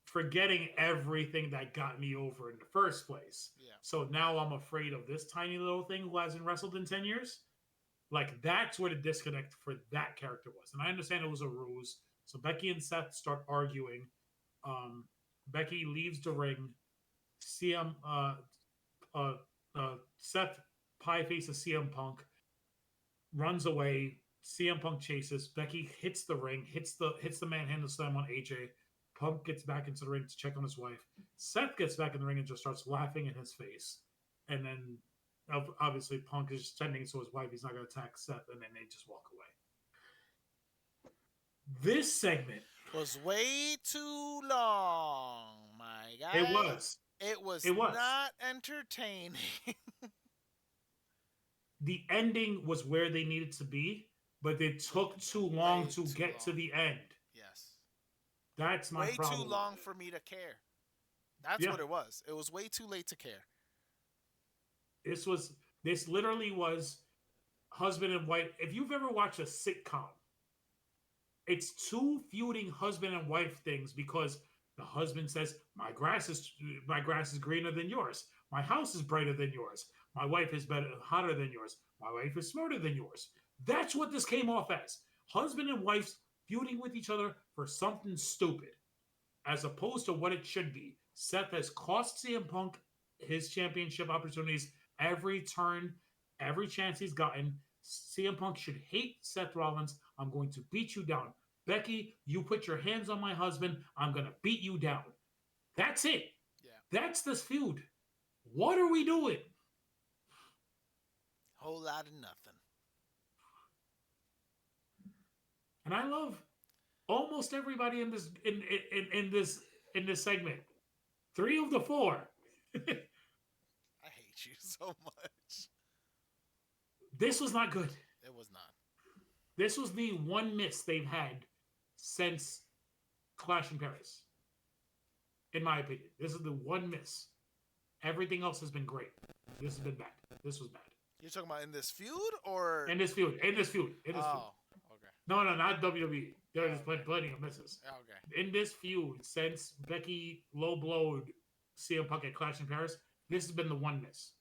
forgetting everything that got me over in the first place. Yeah. So now I'm afraid of this tiny little thing who hasn't wrestled in 10 years. Like, that's where the disconnect for that character was. And I understand it was a ruse. So Becky and Seth start arguing. Becky leaves the ring. Seth pie faces CM Punk, runs away. CM Punk chases. Becky hits the ring, hits the manhandle slam on AJ. Punk gets back into the ring to check on his wife. Seth gets back in the ring and just starts laughing in his face. And then, obviously, Punk is just tending to his wife. He's not going to attack Seth, and then they just walk away. This segment was way too long, my guy. It was. It was not entertaining. The ending was where they needed to be, but it took too long to get to the end. Yes. That's my problem. Way too long for me to care. That's what it was. It was way too late to care. This literally was husband and wife. If you've ever watched a sitcom, It's two feuding husband and wife things because the husband says, my grass is greener than yours. My house is brighter than yours. My wife is hotter than yours. My wife is smarter than yours. That's what this came off as. Husband and wives feuding with each other for something stupid, as opposed to what it should be. Seth has cost CM Punk his championship opportunities every turn, every chance he's gotten. CM Punk should hate Seth Rollins. I'm going to beat you down. Becky, you put your hands on my husband. I'm going to beat you down. That's it. Yeah. That's this feud. What are we doing? Whole lot of nothing. And I love almost everybody in this in this segment. 3 of the 4. I hate you so much. This was not good. It was not. This was the one miss they've had since Clash in Paris. In my opinion, this is the one miss. Everything else has been great. This has been bad. This was bad. You're talking about in this feud or in this feud? In this feud. In this feud. Okay. No, not WWE. There's plenty of misses. Okay. In this feud, since Becky low blowed CM Punk at Clash in Paris, this has been the one miss.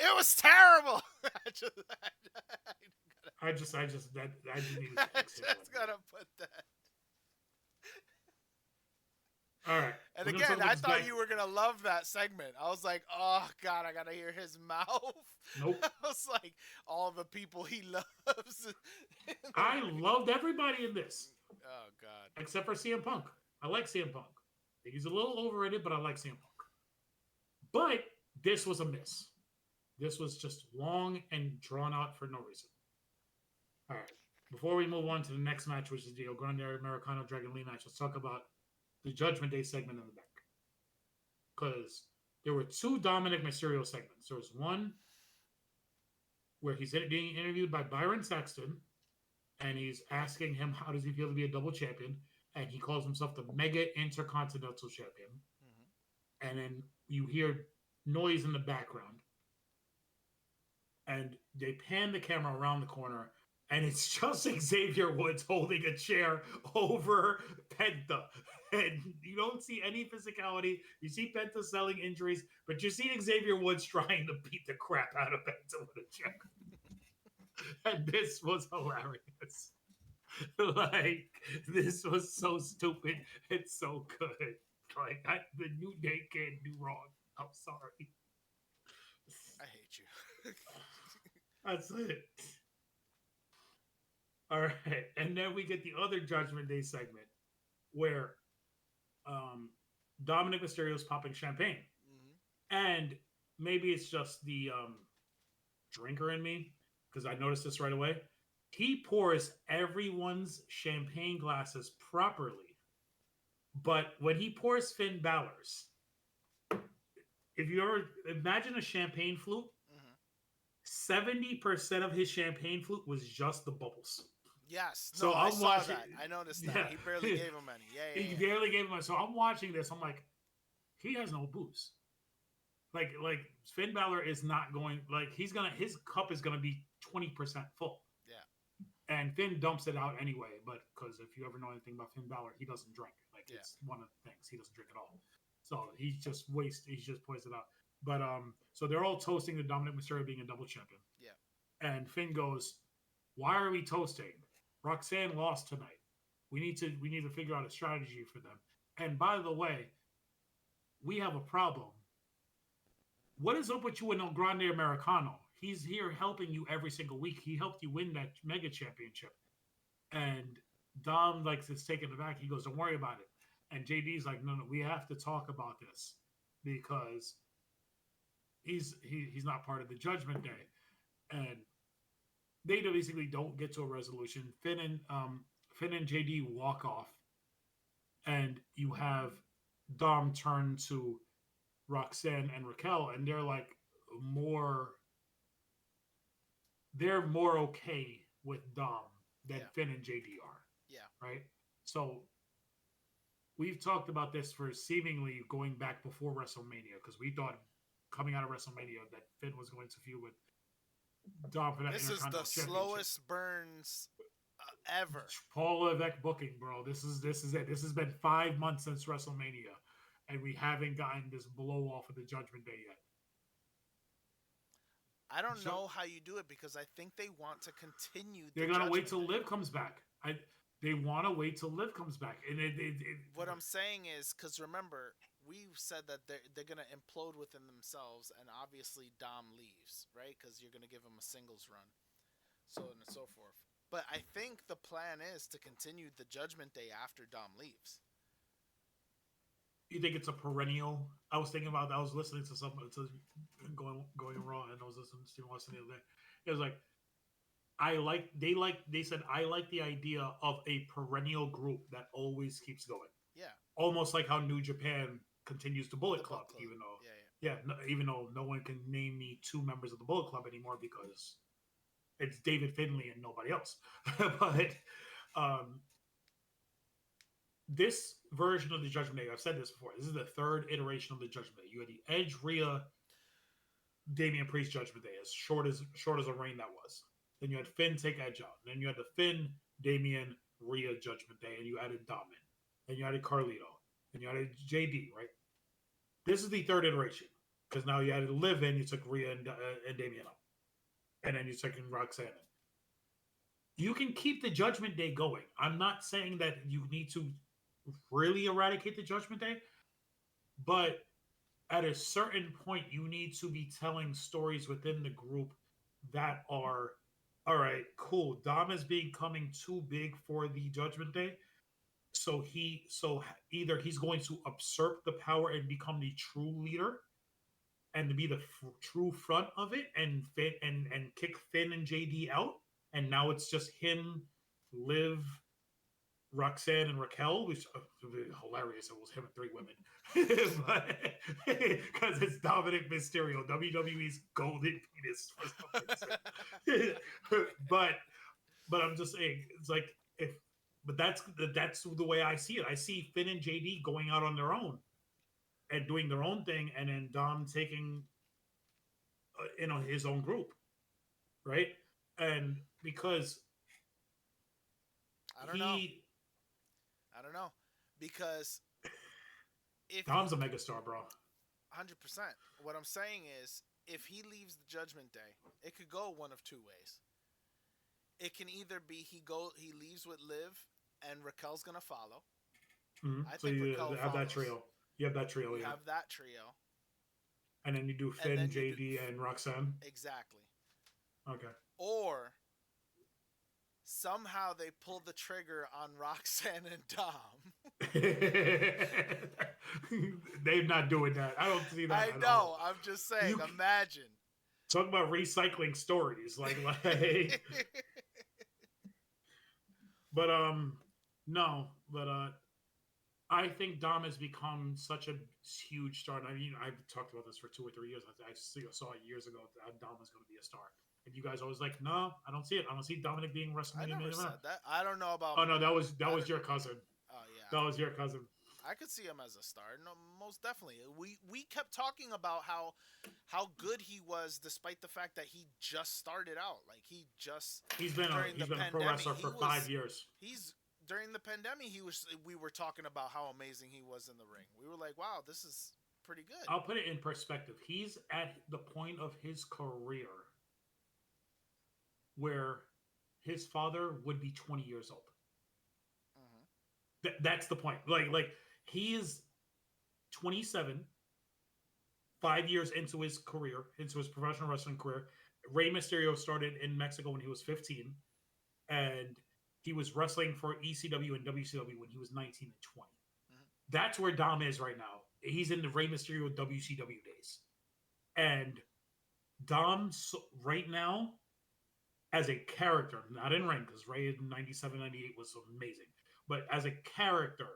It was terrible. I just gotta put that. All right. And again, I thought you were gonna love that segment. I was like, oh god, I gotta hear his mouth. Nope. I was like, all the people he loves. I loved everybody in this. Oh god. Except for CM Punk. I like CM Punk. He's a little overrated, but I like CM Punk. But this was a miss. This was just long and drawn out for no reason. All right. Before we move on to the next match, which is the El Grande Americano Dragon Lee match, let's talk about the Judgment Day segment in the back. Because there were 2 Dominic Mysterio segments. There was one where he's being interviewed by Byron Saxton, and he's asking him how does he feel to be a double champion, and he calls himself the Mega Intercontinental Champion. Mm-hmm. And then you hear noise in the background. And they pan the camera around the corner, and it's just Xavier Woods holding a chair over Penta. And you don't see any physicality. You see Penta selling injuries, but you see Xavier Woods trying to beat the crap out of Penta with a chair. And this was hilarious. Like, this was so stupid. It's so good. Like, the New Day can't do wrong. I'm sorry. I hate you. That's it. All right. And then we get the other Judgment Day segment where Dominic Mysterio's popping champagne. Mm-hmm. And maybe it's just the drinker in me, because I noticed this right away. He pours everyone's champagne glasses properly. But when he pours Finn Balor's, if you ever imagine a champagne flute, 70% of his champagne flute was just the bubbles. Yes. No, so I saw that. I noticed that. Yeah. He barely gave him any. Yeah. He barely gave him any. So I'm watching this. I'm like, he has no booze. Like Finn Balor is not going, his cup is going to be 20% full. Yeah. And Finn dumps it out anyway, but because if you ever know anything about Finn Balor, he doesn't drink. It's one of the things. He doesn't drink at all. So he just pours it out. But so they're all toasting the Dominic Mysterio being a double champion. Yeah. And Finn goes, "Why are we toasting? Roxanne lost tonight. We need to figure out a strategy for them. And by the way, we have a problem. What is up with you in El Grande Americano? He's here helping you every single week. He helped you win that mega championship." And Dom is taken aback. He goes, "Don't worry about it." And JD's like, no, we have to talk about this because he's not part of the Judgment Day. And they basically don't get to a resolution. Finn and JD walk off, and you have Dom turn to Roxanne and Raquel, and they're more okay with Dom than Finn and JD are. Yeah. Right? So we've talked about this for seemingly going back before WrestleMania, because we thought coming out of WrestleMania that Finn was going to feud with Dom for that This is the Intercontinental Championship. slowest burns ever. Paul Levesque booking, bro. This is it. This has been 5 months since WrestleMania, and we haven't gotten this blow off of the Judgment Day yet. I don't So know how you do it because I think they want to continue. They're gonna wait till Liv comes back. They want to wait till Liv comes back, and what I'm saying is because remember we said that they're gonna implode within themselves, and obviously Dom leaves, right? Because you're gonna give him a singles run, so on and so forth. But I think the plan is to continue the Judgment Day after Dom leaves. You think it's a perennial? I was thinking about that. I was listening to something going raw, and I was listening to Steve Austin the other day. It was like they said I like the idea of a perennial group that always keeps going. Yeah. Almost like how New Japan continues the Bullet Club, even though even though no one can name me 2 members of the Bullet Club anymore because it's David Finlay and nobody else. But this version of the Judgment Day, I've said this before, this is the 3rd iteration of the Judgment Day. You had the Edge, Rhea, Damian Priest Judgment Day, as short as a reign that was. Then you had Finn take Edge out. Then you had the Finn, Damian, Rhea Judgment Day, and you added Dom in. Then you added Carlito. Then you added JD, right? This is the 3rd iteration because now you added Liv in, you took Rhea and Damian out. And then you took in Roxanne in. You can keep the Judgment Day going. I'm not saying that you need to really eradicate the Judgment Day, but at a certain point, you need to be telling stories within the group that are, all right, cool. Dom is becoming too big for the Judgment Day, so either he's going to usurp the power and become the true leader, and to be the true front of it, and kick Finn and JD out, and now it's just him, Liv, Roxanne, and Raquel, which would be hilarious. It was him and 3 women, because it's Dominic Mysterio, WWE's golden penis. but I'm just saying, it's like but that's the way I see it. I see Finn and JD going out on their own and doing their own thing, and then Dom taking his own group, right? And because I don't know because if Dom's a megastar, bro. 100%. What I'm saying is, if he leaves the Judgment Day, it could go one of 2 ways. It can either be he leaves with Liv, and Raquel's gonna follow. Mm-hmm. I think Raquel have that trio. You have that trio. You have that trio. And then you do Finn, JD, and Roxanne. Exactly. Okay. Or somehow they pull the trigger on Roxanne and Dom. They're not doing that. I don't see that. I know. I'm just saying. Imagine. Talk about recycling stories, like. But no, but I think Dom has become such a huge star. And I mean, I've talked about this for 2 or 3 years. I saw it years ago that Dom was going to be a star. And you guys always like, no, I don't see it. I don't see Dominic being WrestleMania. I never said that. I don't know about. Oh no, that was your cousin. Oh yeah, that was your cousin. I could see him as a star. No, most definitely. We kept talking about how good he was, despite the fact that he just started out. Like he's been a pro wrestler for 5 years. During the pandemic, we were talking about how amazing he was in the ring. We were like, wow, this is pretty good. I'll put it in perspective. He's at the point of his career where his father would be 20 years old. Mm-hmm. That's the point. Like he is 27, 5 years into his career, into his professional wrestling career. Rey Mysterio started in Mexico when he was 15, and he was wrestling for ECW and WCW when he was 19 and 20. Mm-hmm. That's where Dom is right now. He's in the Rey Mysterio WCW days. And Dom, right now, as a character, not in ring, because Rey in 97, 98 was amazing. But as a character,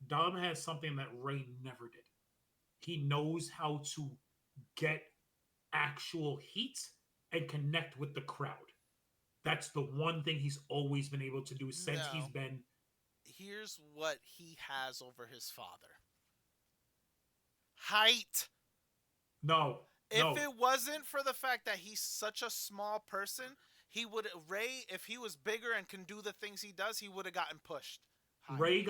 Dom has something that Rey never did. He knows how to get actual heat and connect with the crowd. That's the one thing he's always been able to do since he's been. Here's what he has over his father. Height. No. If No, it wasn't for the fact that he's such a small person, he would Ray. If he was bigger and can do the things he does, he would have gotten pushed higher. Ray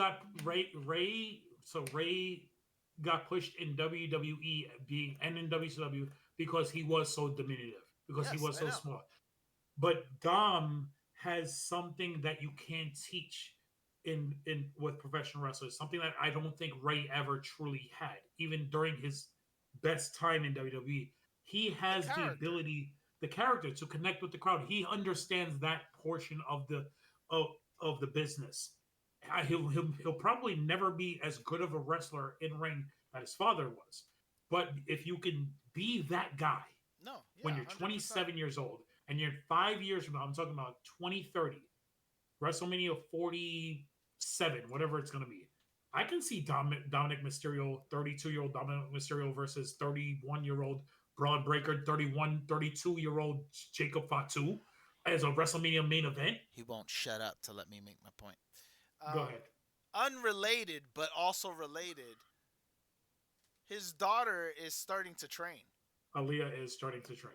got pushed in WWE being and in WCW because he was so diminutive, because he Yes, was I so know. small. But Dom has something that you can't teach in with professional wrestlers, something that I don't think Ray ever truly had, even during his best time in WWE. He The has the character. ability, the character, to connect with the crowd. He understands that portion of, of the business. He'll probably never be as good of a wrestler in ring that his father was, but if you can be that guy No, when yeah, you're 100%. 27 years old and you're 5 years from now, I'm talking about 2030, WrestleMania 47, whatever it's going to be. I can see Dominic Mysterio, 32-year-old Dominic Mysterio versus 31-year-old Braun Breaker, 32-year-old Jacob Fatu as a WrestleMania main event. He won't shut up to let me make my point. Go Um, ahead. Unrelated, but also related. His daughter is starting to train. Aaliyah is starting to train.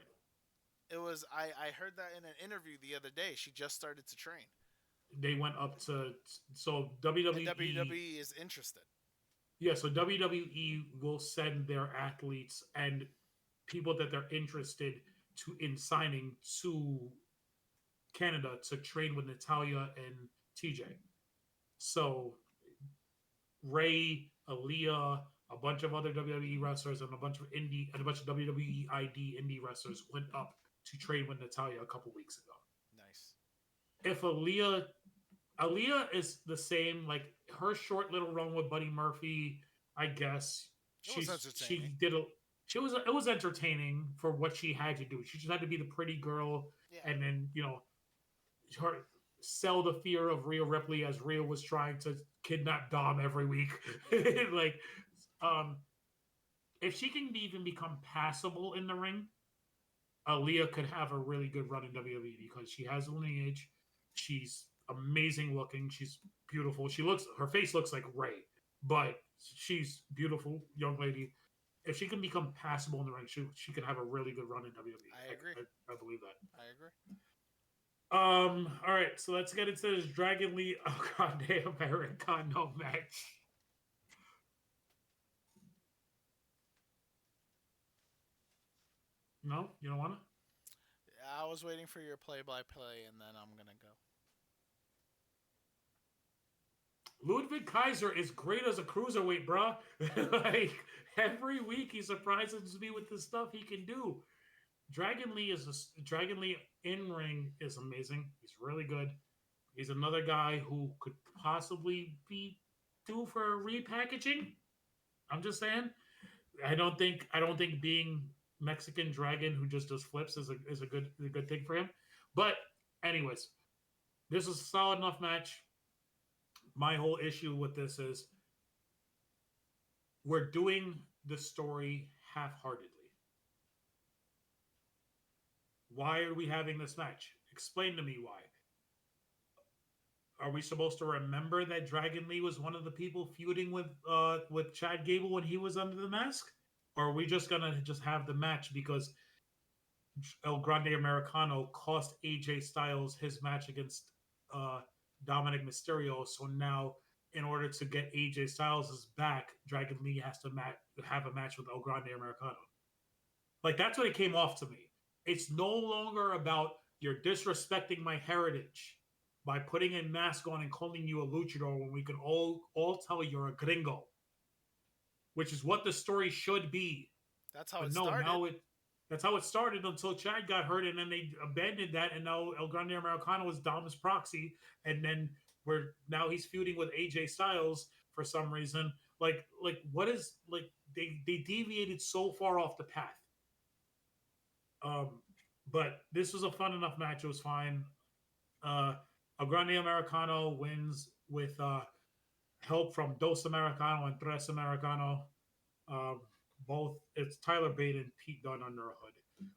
I heard that in an interview the other day. She just started to train. They went up to so And WWE. WWE is interested. Yeah, so WWE will send their athletes and people that they're interested to in signing to Canada to train with Natalia and TJ. So Ray, Aaliyah, a bunch of other WWE wrestlers, and a bunch of WWE ID indie wrestlers went up to train with Natalia a couple weeks ago. Nice. If Aaliyah is the same, like her short little run with Buddy Murphy, I guess It was she entertaining. did a she was it was entertaining for what she had to do. She just had to be the pretty girl, Yeah. and then her sell the fear of Rhea Ripley as Rhea was trying to kidnap Dom every week. Like, um, if she can even become passable in the ring, Aaliyah could have a really good run in WWE because she has lineage. She's amazing looking. She's beautiful. Her face looks like Ray, but she's beautiful young lady. If she can become passable in the ring, she could have a really good run in WWE. I agree. I believe that. I agree. All right, so let's get into this Dragon Lee Grande Americano match. No, you don't want to? I was waiting for your play-by-play, and then I'm gonna go. Ludwig Kaiser is great as a cruiserweight, bro. Like every week, he surprises me with the stuff he can do. Dragon Lee in ring is amazing. He's really good. He's another guy who could possibly be due for a repackaging. I'm just saying. I don't think being Mexican Dragon who just does flips is a good thing for him. But anyways, this is a solid enough match. My whole issue with this is we're doing the story half-heartedly. Why are we having this match? Explain to me why. Are we supposed to remember that Dragon Lee was one of the people feuding with Chad Gable when he was under the mask? Or are we just gonna just have the match because El Grande Americano cost AJ Styles his match against uh, Dominic Mysterio? So now, in order to get AJ Styles' back, Dragon Lee has to have a match with El Grande Americano. Like that's what it came off to me. It's no longer about you're disrespecting my heritage by putting a mask on and calling you a luchador when we can all tell you're a gringo, which is what the story should be. That's how But it no, started. that's how it started until Chad got hurt, and then they abandoned that, and now El Grande Americano is Dom's proxy, and then now he's feuding with AJ Styles for some reason. Like what is like they deviated so far off the path. Um, but this was a fun enough match. It was fine. El Grande Americano wins with help from Dos Americano and Tres Americano. Um, both it's Tyler Bate and Pete Dunne under a hood.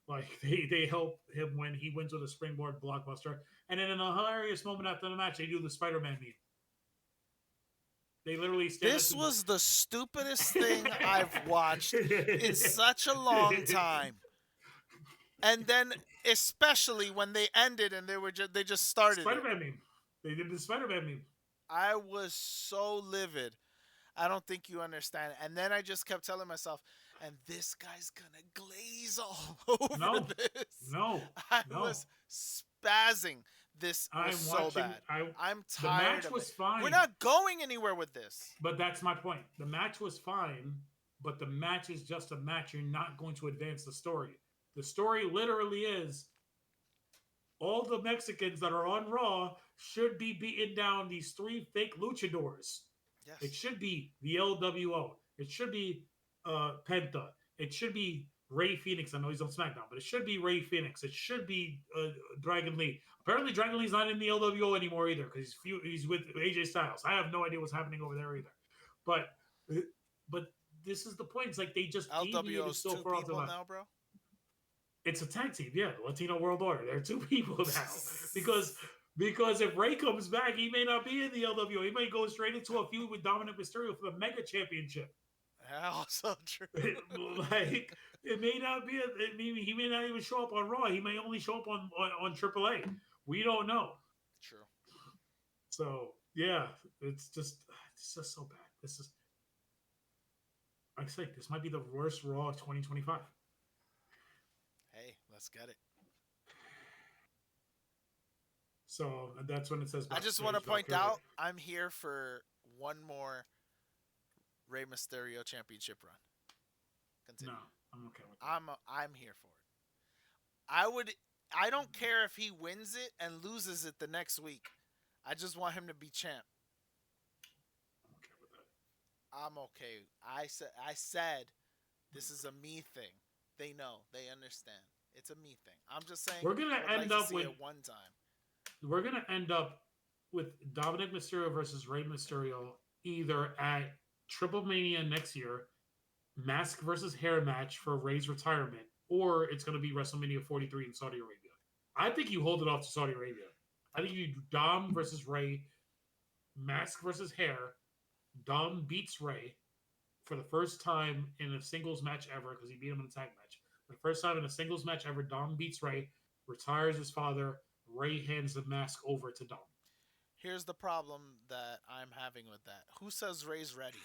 Like they help him win. He wins with a springboard blockbuster. And then in a hilarious moment after the match, they do the Spider-Man meme. They literally stand This at was the stupidest thing I've watched in such a long time. And then, especially when they ended and they just started it, Spider-Man meme. They did the Spider-Man meme. I was so livid. I don't think you understand. And then I just kept telling myself, and this guy's gonna glaze all over No, this. no, I no. was spazzing. This was I'm so watching. bad. I'm The tired match of it. was We're fine, not going anywhere with this. but that's my point. The match was fine, but the match is just a match. You're not going to advance the story. The story literally is all the Mexicans that are on Raw should be beating down these three fake luchadors. It Yes. should be the LWO. It should be Penta. It should be Ray Phoenix. I know he's on SmackDown, but it should be Ray Phoenix. It should be Dragon Lee. Apparently, Dragon Lee's not in the LWO anymore either because he's with AJ Styles. I have no idea what's happening over there either. But but this is the point. It's like they just deviated LWO's so two far off the people line. now, bro. It's a tag team, yeah, the Latino World Order. There are two people now because if Ray comes back, he may not be in the LWO. He may go straight into a feud with Dominic Mysterio for the Mega Championship. Also true. Like it may not be. He may not even show up on Raw. He may only show up on AAA. We don't know. True. So yeah, it's just so bad. This is like I say, this might be the worst Raw of 2025. Hey, let's get it. So that's when it says. I just want to point out, I'm here for one more Rey Mysterio championship run. Continue. No, I'm okay with that. I'm here for it. I don't care if he wins it and loses it the next week. I just want him to be champ. I'm okay with that. I'm okay. I said this is a me thing. They know. They understand. It's a me thing. I'm just saying We're gonna end up with it one time. We're gonna end up with Dominic Mysterio versus Rey Mysterio either at Triple Mania next year, mask versus hair match for Rey's retirement, or it's gonna be WrestleMania 43 in Saudi Arabia. I think you hold it off to Saudi Arabia. I think you do Dom versus Rey, mask versus hair. Dom beats Rey for the first time in a singles match ever because he beat him in a tag match. For the first time in a singles match ever, Dom beats Rey, retires his father. Rey hands the mask over to Dom. Here's the problem that I'm having with that. Who says Rey's ready?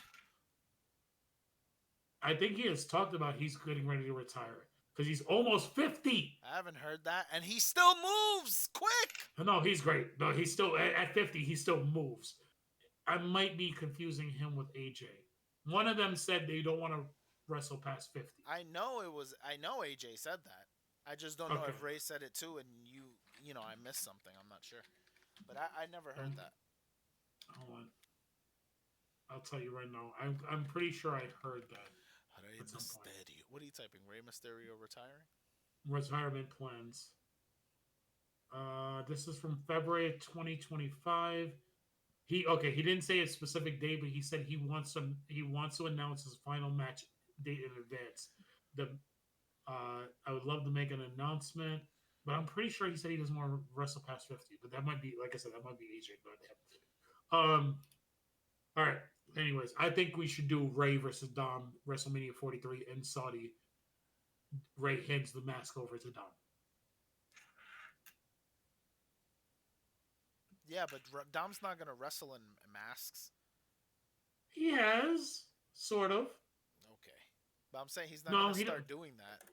I think he has talked about he's getting ready to retire because he's almost 50. I haven't heard that, and he still moves quick. No, he's great. No, he's still at 50. He still moves. I might be confusing him with AJ. One of them said they don't want to wrestle past 50. I know AJ said that. I just don't know if Rey said it too, and I missed something. I'm not sure, but I never heard that. Hold on. I'll tell you right now. I'm pretty sure I heard that. Rey Mysterio. What are you typing? Rey Mysterio retiring? Retirement plans. This is from February 2025. He didn't say a specific date, but he said he wants to announce his final match date in advance. I would love to make an announcement, but I'm pretty sure he said he doesn't want to wrestle past 50. But that might be, like I said, that might be AJ. But all right. Anyways, I think we should do Rey versus Dom WrestleMania 43 in Saudi. Rey hands the mask over to Dom. Yeah, but Dom's not gonna wrestle in masks. He has, sort of. Okay, but I'm saying he's not gonna start doing that.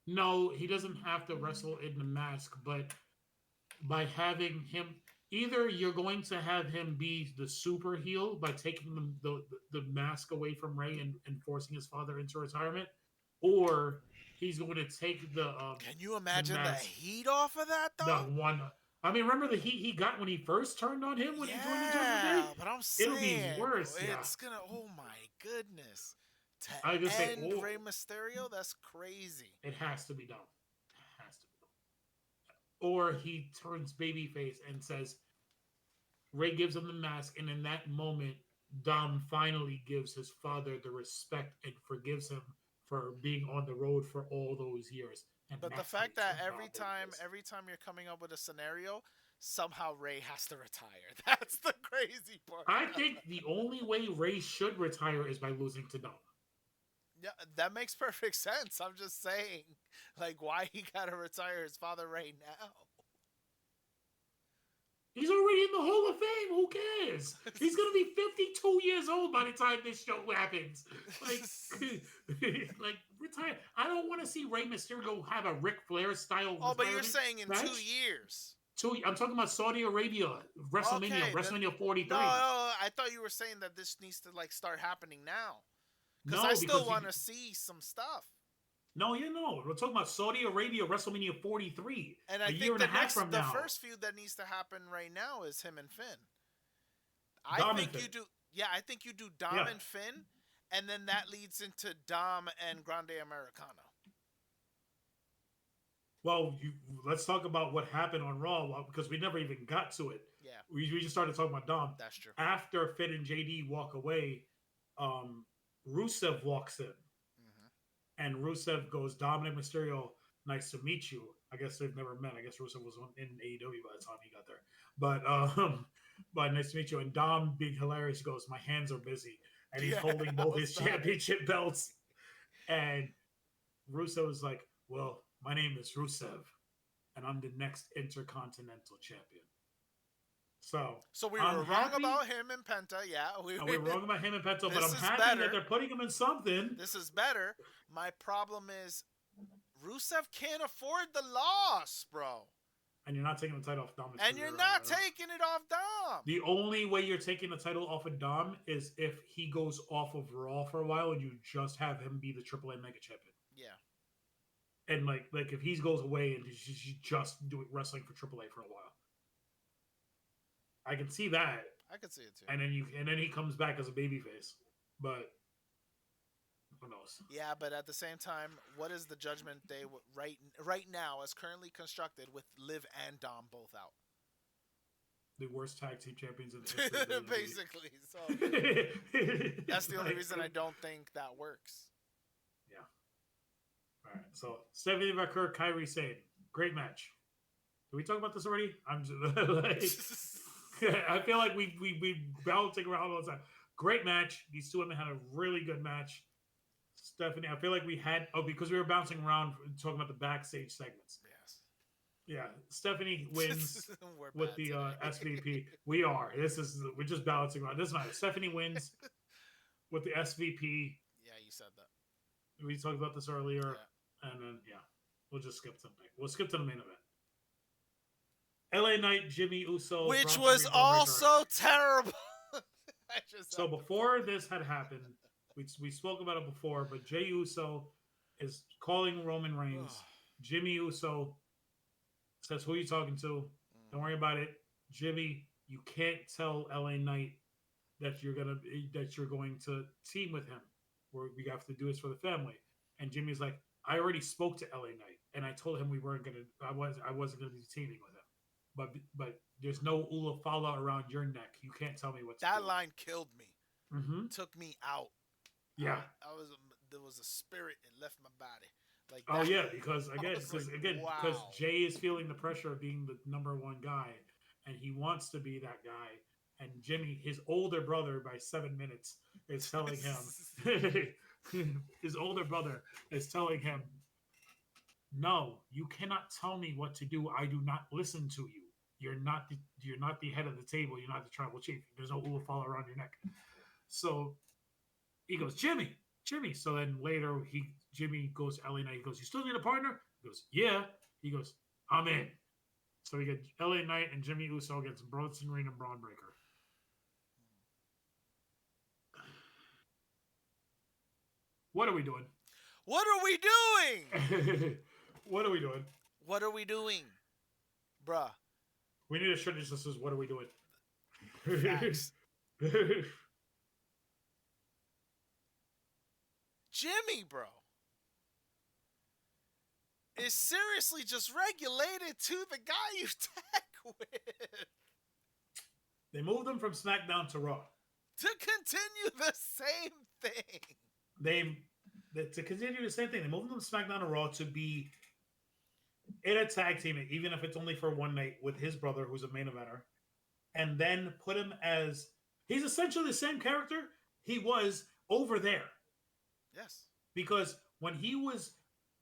No, he doesn't have to wrestle in the mask, but by having him, either you're going to have him be the super heel by taking the mask away from Rey and forcing his father into retirement, or he's going to take the. Can you imagine the heat off of that though? The one. I mean, remember the heat he got when he first turned on him when he joined the Judgment Day? But I'm saying it'll be worse. It's gonna. Oh my goodness. To end Rey Mysterio, that's crazy. It has to be done. It has to be done. Or he turns babyface and says, Rey gives him the mask, and in that moment, Dom finally gives his father the respect and forgives him for being on the road for all those years. But the fact that every time you're coming up with a scenario, somehow Ray has to retire. That's the crazy part. I think the only way Ray should retire is by losing to Dom. Yeah, that makes perfect sense. I'm just saying, like, why he gotta retire his father right now? He's already in the Hall of Fame. Who cares? He's gonna be 52 years old by the time this show happens. Like, like retire. I don't want to see Rey Mysterio have a Ric Flair style. Oh, but you're saying in match? 2 years. I'm talking about Saudi Arabia, WrestleMania, okay, WrestleMania 43. No, I thought you were saying that this needs to like start happening now. Because I still want to see some stuff. No, we're talking about Saudi Arabia, WrestleMania 43. And I think the first feud that needs to happen right now is him and Finn. I think you do Dom and Finn, and then that leads into Dom and Grande Americano. Well, let's talk about what happened on Raw because we never even got to it. Yeah, we just started talking about Dom. That's true. After Finn and JD walk away, Rusev walks in. And Rusev goes, Dominic Mysterio, nice to meet you. I guess they've never met. I guess Rusev was in AEW by the time he got there. But nice to meet you. And Dom, being hilarious, goes, my hands are busy. And he's holding both his championship belts. And Rusev is like, well, my name is Rusev, and I'm the next Intercontinental Champion. So we were wrong about him and Penta, yeah. We were wrong about him and Penta, but I'm happy that they're putting him in something. This is better. My problem is Rusev can't afford the loss, bro. And you're not taking the title off Dom. And you're not taking it off Dom. The only way you're taking the title off of Dom is if he goes off of Raw for a while and you just have him be the AAA Mega Champion. Yeah. And like if he goes away and he's just doing wrestling for AAA for a while. I can see that. I can see it too. And then he comes back as a babyface. But who knows? Yeah, but at the same time, what is the Judgment Day right now as currently constructed with Liv and Dom both out? The worst tag team champions in the history. Basically. So that's the only reason I don't think that works. Yeah. All right. So Stephanie McCurk, Kairi Sane. Great match. Did we talk about this already? I'm just like I feel like we bouncing around all the time. Great match. These two women had a really good match. Stephanie, I feel like we had because we were bouncing around talking about the backstage segments. Yes. Yeah. Stephanie wins with the SVP. We're just bouncing around. This matter. Stephanie wins with the SVP. Yeah, you said that. We talked about this earlier. Yeah. And then we'll just skip something. We'll skip to the main event. LA Knight, Jimmy Uso, which was also terrible. So before this had happened, we spoke about it before, but Jey Uso is calling Roman Reigns. Jimmy Uso says, "Who are you talking to? Don't worry about it, Jimmy. You can't tell LA Knight that you're going to team with him. We have to do this for the family." And Jimmy's like, "I already spoke to LA Knight, and I told him we weren't gonna. I wasn't gonna be teaming with him." But there's no Ula Fala around your neck. You can't tell me what to do. That line killed me. Mm-hmm. Took me out. Yeah. There was a spirit that left my body. Like that. Oh yeah, because because Jay is feeling the pressure of being the number one guy, and he wants to be that guy. And Jimmy, his older brother, by 7 minutes, is telling him. His older brother is telling him, "No, you cannot tell me what to do. I do not listen to you. You're not the head of the table. You're not the tribal chief. There's no Ula Fala around your neck." So he goes, Jimmy. So then later Jimmy goes to LA Knight. He goes, "You still need a partner?" He goes, "Yeah." He goes, "I'm in." So we get LA Knight and Jimmy Uso against Bronson Reed and Braun Breaker. What are we doing? What are we doing? What are we doing? What are we doing? Bruh. We need a shirt that just says, "What are we doing?" Facts. Jimmy, bro, is seriously just regulated to the guy you tag with. They moved him from SmackDown to Raw. To continue the same thing. To continue the same thing. They moved him from SmackDown to Raw to be in a tag team, even if it's only for one night, with his brother, who's a main eventer, and then put him as he's essentially the same character he was over there. Yes. Because when he was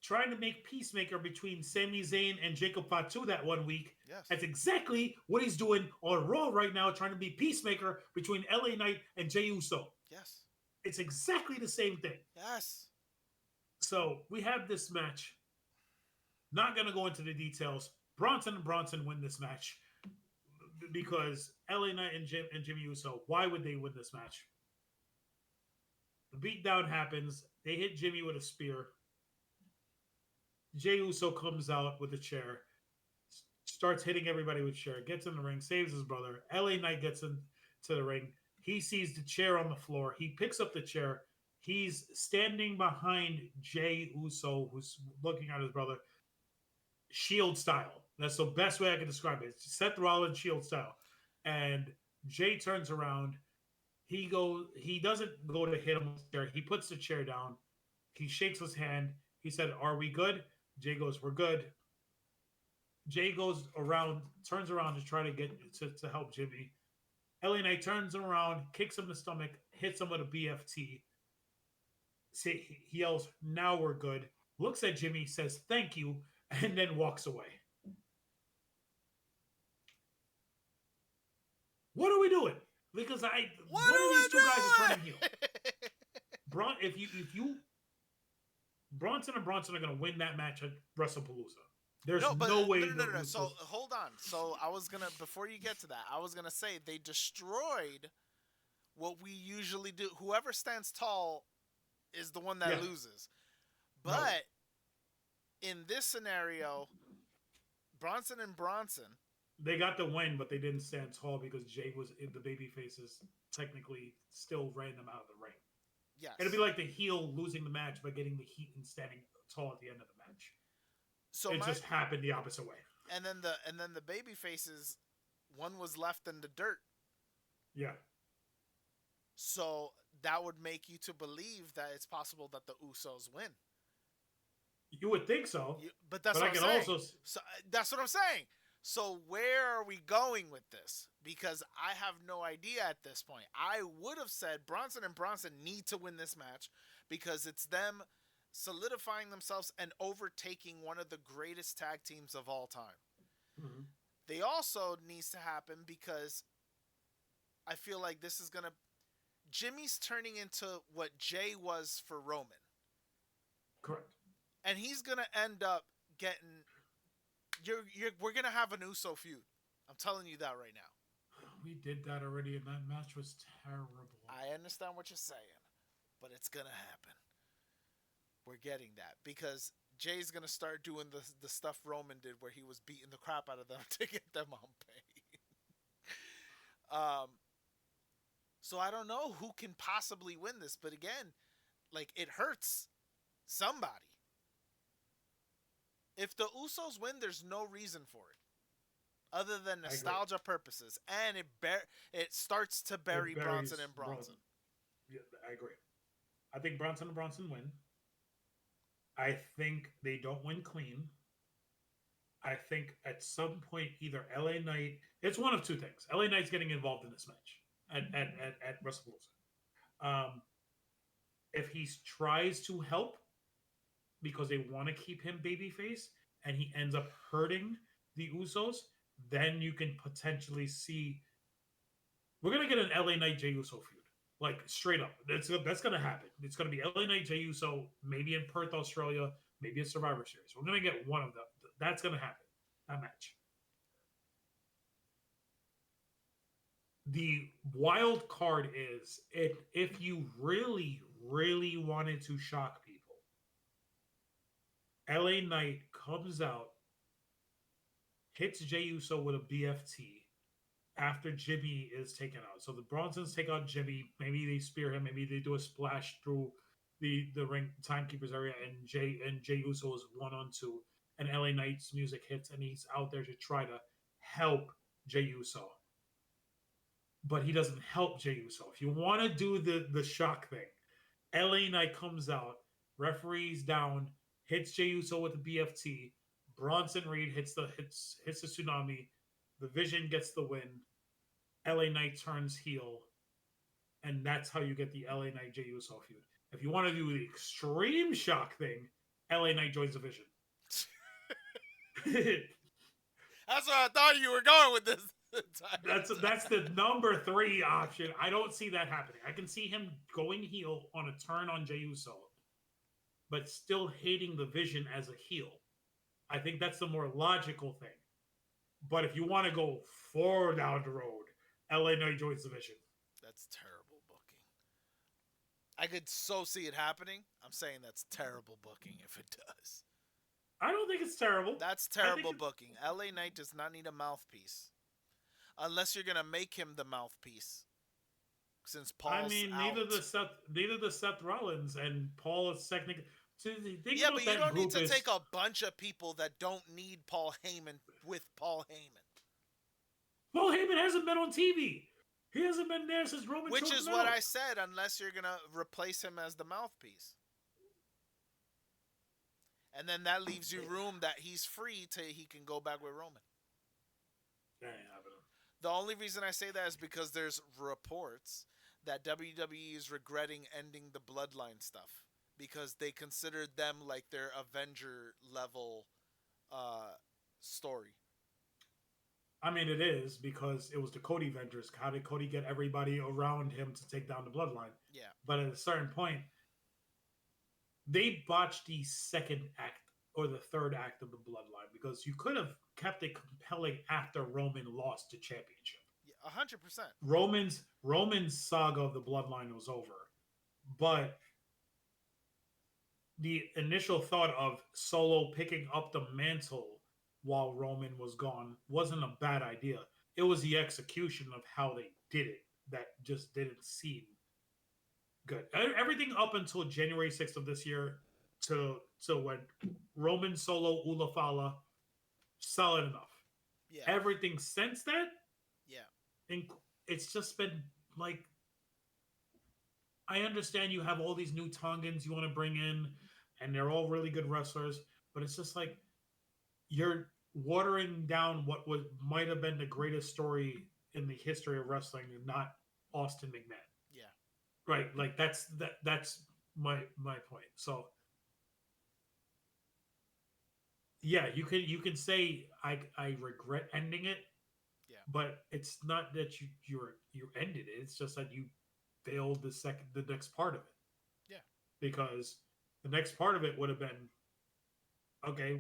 trying to make peacemaker between Sami Zayn and Jacob Fatu that one week, Yes. that's exactly what he's doing on Raw right now, trying to be peacemaker between LA Knight and Jey Uso. Yes. It's exactly the same thing. Yes. So we have this match. Not going to go into the details. Bronson and Bronson win this match because LA Knight and Jimmy Uso, why would they win this match? The beatdown happens. They hit Jimmy with a spear. Jey Uso comes out with a chair, starts hitting everybody with a chair, gets in the ring, saves his brother. LA Knight gets into the ring. He sees the chair on the floor. He picks up the chair. He's standing behind Jey Uso, who's looking at his brother, Shield style. That's the best way I can describe it. It's Seth Rollins Shield style. And Jey turns around. He doesn't go to hit him with the chair. He puts the chair down. He shakes his hand. He said, "Are we good?" Jey goes, "We're good." Jey goes around, turns around to try to get to help Jimmy. LA Knight turns him around, kicks him in the stomach, hits him with a BFT. He yells, "Now we're good." Looks at Jimmy, says, "Thank you," and then walks away. What are we doing? Because one of these two guys are turning heel. Bronson and Bronson are going to win that match at WrestlePalooza. There's no way. No. So hold on. So I was gonna, before you get to that, I was gonna say they destroyed what we usually do. Whoever stands tall is the one that loses. But in this scenario, Bronson and Bronson, they got the win, but they didn't stand tall because Jey was in the baby faces. Technically, still ran them out of the ring. Yes, it'd be like the heel losing the match by getting the heat and standing tall at the end of the match. So it just happened the opposite way. And then the baby faces, one was left in the dirt. Yeah. So that would make you to believe that it's possible that the Usos win. You would think so. But that's what I'm saying. So that's what I'm saying. So where are we going with this? Because I have no idea at this point. I would have said Bronson and Bronson need to win this match because it's them solidifying themselves and overtaking one of the greatest tag teams of all time. Mm-hmm. They also needs to happen because I feel like this is going to... Jimmy's turning into what Jey was for Roman. Correct. And he's going to end up getting... we're going to have an Uso feud. I'm telling you that right now. We did that already, and that match was terrible. I understand what you're saying, but it's going to happen. We're getting that because Jay's going to start doing the stuff Roman did where he was beating the crap out of them to get them on pain. So I don't know who can possibly win this, but again, like, it hurts somebody. If the Usos win, there's no reason for it other than nostalgia purposes, and it starts to bury Bronson and Bronson. Yeah, I agree. I think Bronson and Bronson win. I think they don't win clean. I think at some point either LA Knight... It's one of two things. LA Knight's getting involved in this match at WrestlePalooza. If he tries to help because they want to keep him babyface and he ends up hurting the Usos, then you can potentially see... We're going to get an LA Knight Jey Uso feud. Like, straight up. That's going to happen. It's going to be LA Knight Jey Uso, maybe in Perth, Australia, maybe a Survivor Series. We're going to get one of them. That's going to happen. That match. The wild card is if you really, really wanted to shock people, LA Knight comes out, hits Jey Uso with a BFT after Jimmy is taken out. So the Bronsons take out Jimmy. Maybe they spear him. Maybe they do a splash through the ring timekeeper's area, and Jey Uso is 1-on-2. And LA Knight's music hits, and he's out there to try to help Jey Uso. But he doesn't help Jey Uso. If you want to do the shock thing, LA Knight comes out, referees down, hits Jey Uso with the BFT, Bronson Reed hits the tsunami. The Vision gets the win. LA Knight turns heel, and that's how you get the LA Knight Jey Uso feud. If you want to do the extreme shock thing, LA Knight joins the Vision. That's what I thought you were going with this. That's the number 3 option. I don't see that happening. I can see him going heel on a turn on Jey Uso, but still hating the Vision as a heel. I think that's the more logical thing. But if you want to go far down the road, LA Knight joins the Vision. That's terrible booking. I could so see it happening. I'm saying that's terrible booking if it does. I don't think it's terrible. That's terrible booking. LA Knight does not need a mouthpiece. Unless you're going to make him the mouthpiece. Since Paul's neither the Seth Rollins and Paul is technically... Yeah, but you don't need to take a bunch of people that don't need Paul Heyman with Paul Heyman. Paul Heyman hasn't been on TV. He hasn't been there since Roman. Which is what I said, unless you're going to replace him as the mouthpiece. And then that leaves you room that he's free to he can go back with Roman. Yeah, the only reason I say that is because there's reports that WWE is regretting ending the Bloodline stuff because they considered them like their Avenger level story. I mean, it is because it was the Cody Avengers. How did Cody get everybody around him to take down the Bloodline? Yeah. But at a certain point, they botched the second act or the third act of the Bloodline because you could have kept it compelling after Roman lost the championship. Yeah, 100%. Roman's saga of the Bloodline was over, but the initial thought of Solo picking up the mantle while Roman was gone wasn't a bad idea. It was the execution of how they did it that just didn't seem good. Everything up until January 6th of this year to when Roman, Solo, Ulafala, solid enough. Yeah. Everything since then, yeah, it's just been like, I understand you have all these new Tongans you want to bring in, and they're all really good wrestlers, but it's just like you're watering down what might have been the greatest story in the history of wrestling, and not Austin McMahon. Yeah. Right. Like that's my point. So yeah, you can say I regret ending it. Yeah. But it's not that you ended it. It's just that you failed the next part of it. Yeah. Because the next part of it would have been, okay,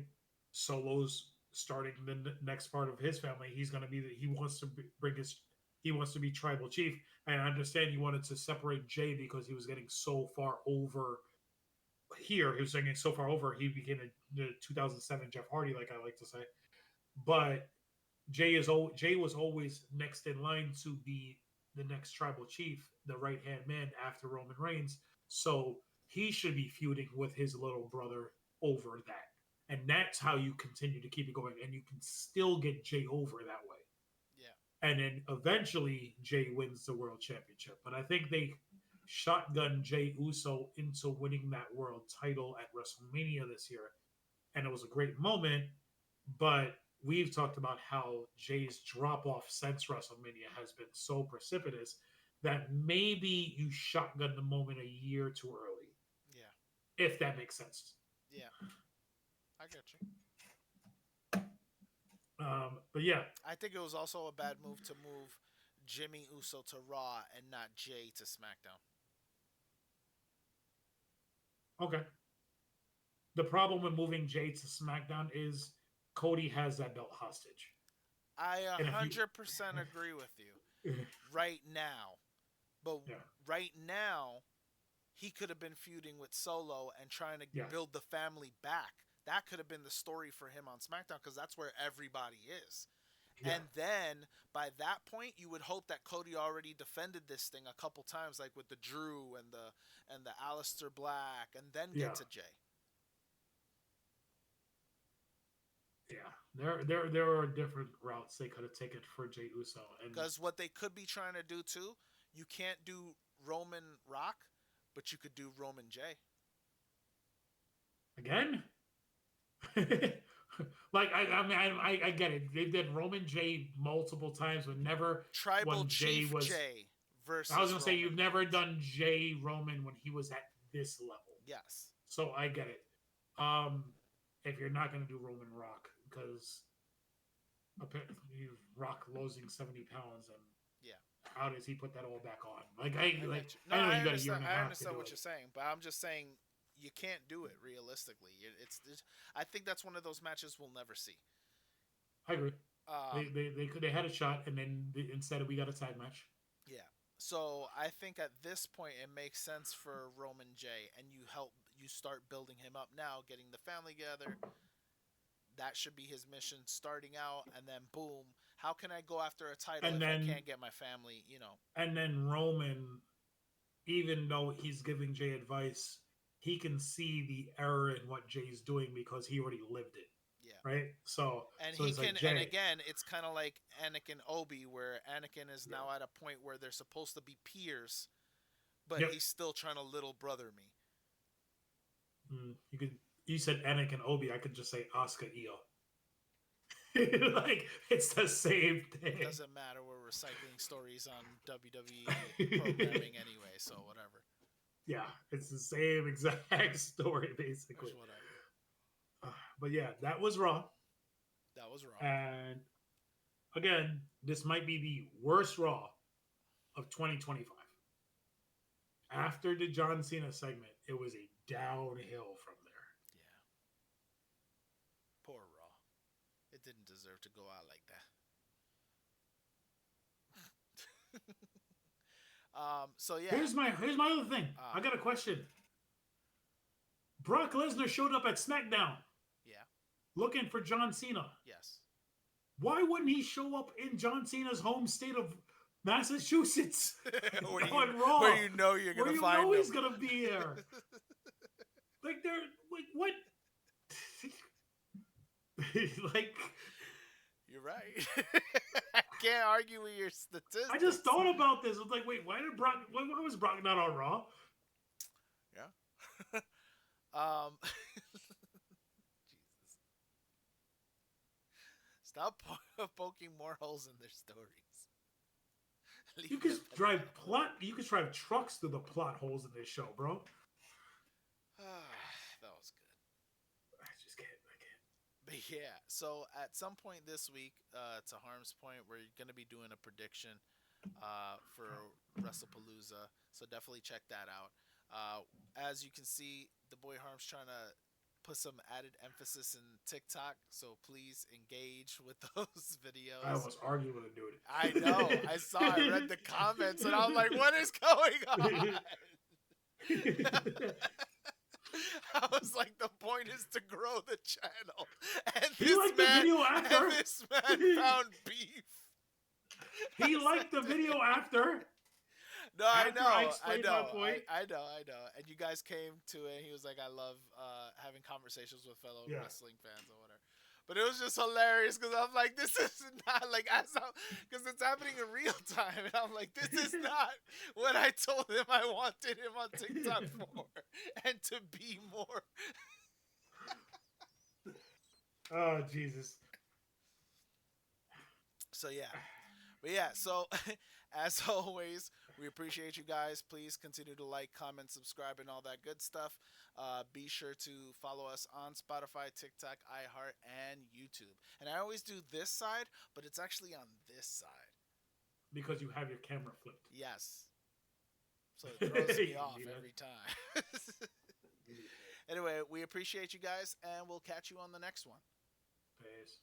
Solo's starting the next part of his family. He's going to be he wants to be tribal chief. And I understand he wanted to separate Jay because he was getting so far over here. He was getting so far over. He became the 2007 Jeff Hardy, like I like to say. But Jay was always next in line to be the next tribal chief, the right-hand man after Roman Reigns. So he should be feuding with his little brother over that. And that's how you continue to keep it going. And you can still get Jay over that way. Yeah. And then eventually Jay wins the world championship. But I think they shotgun Jey Uso into winning that world title at WrestleMania this year. And it was a great moment, but we've talked about how Jay's drop-off since WrestleMania has been so precipitous that maybe you shotgun the moment a year too early. Yeah. If that makes sense. Yeah. I get you. But yeah. I think it was also a bad move to move Jimmy Uso to Raw and not Jay to SmackDown. Okay. The problem with moving Jay to SmackDown is Cody has that belt hostage. I 100% agree with you right now. But right now, he could have been feuding with Solo and trying to build the family back. That could have been the story for him on SmackDown because that's where everybody is. Yeah. And then by that point, you would hope that Cody already defended this thing a couple times, like with the Drew and the Aleister Black, and then get to Jay. Yeah, there are different routes they could have taken for Jey Uso, because what they could be trying to do too, you can't do Roman Rock, but you could do Roman Jay. Again? Like I get it. They did Roman J multiple times, but never Tribal when Jay Chief was. J I was versus gonna say Roman you've never Reigns. done J Roman when he was at this level. Yes. So I get it. Um, if you're not gonna do Roman Rock, because apparently Rock losing 70 pounds, and Yeah. how does he put that all back on? Like I like get you. No, I know I you got a year understand. and a I half to understand do what it. you're saying, but I'm just saying you can't do it realistically. I think that's one of those matches we'll never see. I agree. Um, They had a shot, and then instead we got a tag match. yeah. So I think at this point it makes sense for Roman J, and you start building him up now, getting the family together. That should be his mission starting out, and then boom, how can I go after a title And if I then can't get my family? and then Roman, even though he's giving Jay advice, he can see the error in what Jay's doing because he already lived it. Yeah. Right? So And so he it's like can, and Jay. again, it's kind of like Anakin Obi, where Anakin is Yeah. now at a point where they're supposed to be peers, but Yep. he's still trying to little brother me. You said Anakin Obi, I could just say Asuka Io. Like it's the same thing. It doesn't matter. We're recycling stories on WWE programming anyway, so whatever. Yeah, it's the same exact story basically. It's whatever. But yeah, that was Raw. That was Raw. And again, this might be the worst Raw of 2025. After the John Cena segment, it was a downhill from there. Yeah. Poor Raw. It didn't deserve to go out like that. So yeah. Here's my other thing. I got a question. Brock Lesnar showed up at SmackDown. Yeah. Looking for John Cena. Yes. Why wouldn't he show up in John Cena's home state of Massachusetts on Raw? Where you know you're gonna find him. Where you know he's gonna be there. Like they're like what? Like you're right. I can't argue with your statistics. I just thought about this. I was like, wait, why was Brock not on Raw? Yeah. Jesus. Stop poking more holes in their stories. You could drive trucks through the plot holes in this show, bro. That was good. I just can't. But yeah, so at some point this week, to Harm's point, we're gonna be doing a prediction for WrestlePalooza. So definitely check that out. As you can see, the boy Harm's trying to put some added emphasis in TikTok, so please engage with those videos. I almost argued with a dude. I know. I read the comments, and I was like, what is going on? I was like, the point is to grow the channel. And this man found beef. He liked the video after. No, I know. And you guys came to it, and he was like, I love having conversations with fellow wrestling fans or whatever. But it was just hilarious because I'm like, this is not like, because it's happening in real time. And I'm like, this is not what I told him I wanted him on TikTok for. And to be more. Oh, Jesus. So, yeah. But yeah, so as always, we appreciate you guys. Please continue to like, comment, subscribe, and all that good stuff. Be sure to follow us on Spotify, TikTok, iHeart, and YouTube. And I always do this side, but it's actually on this side. Because you have your camera flipped. Yes. So it throws me off every time. Anyway, we appreciate you guys, and we'll catch you on the next one. Peace.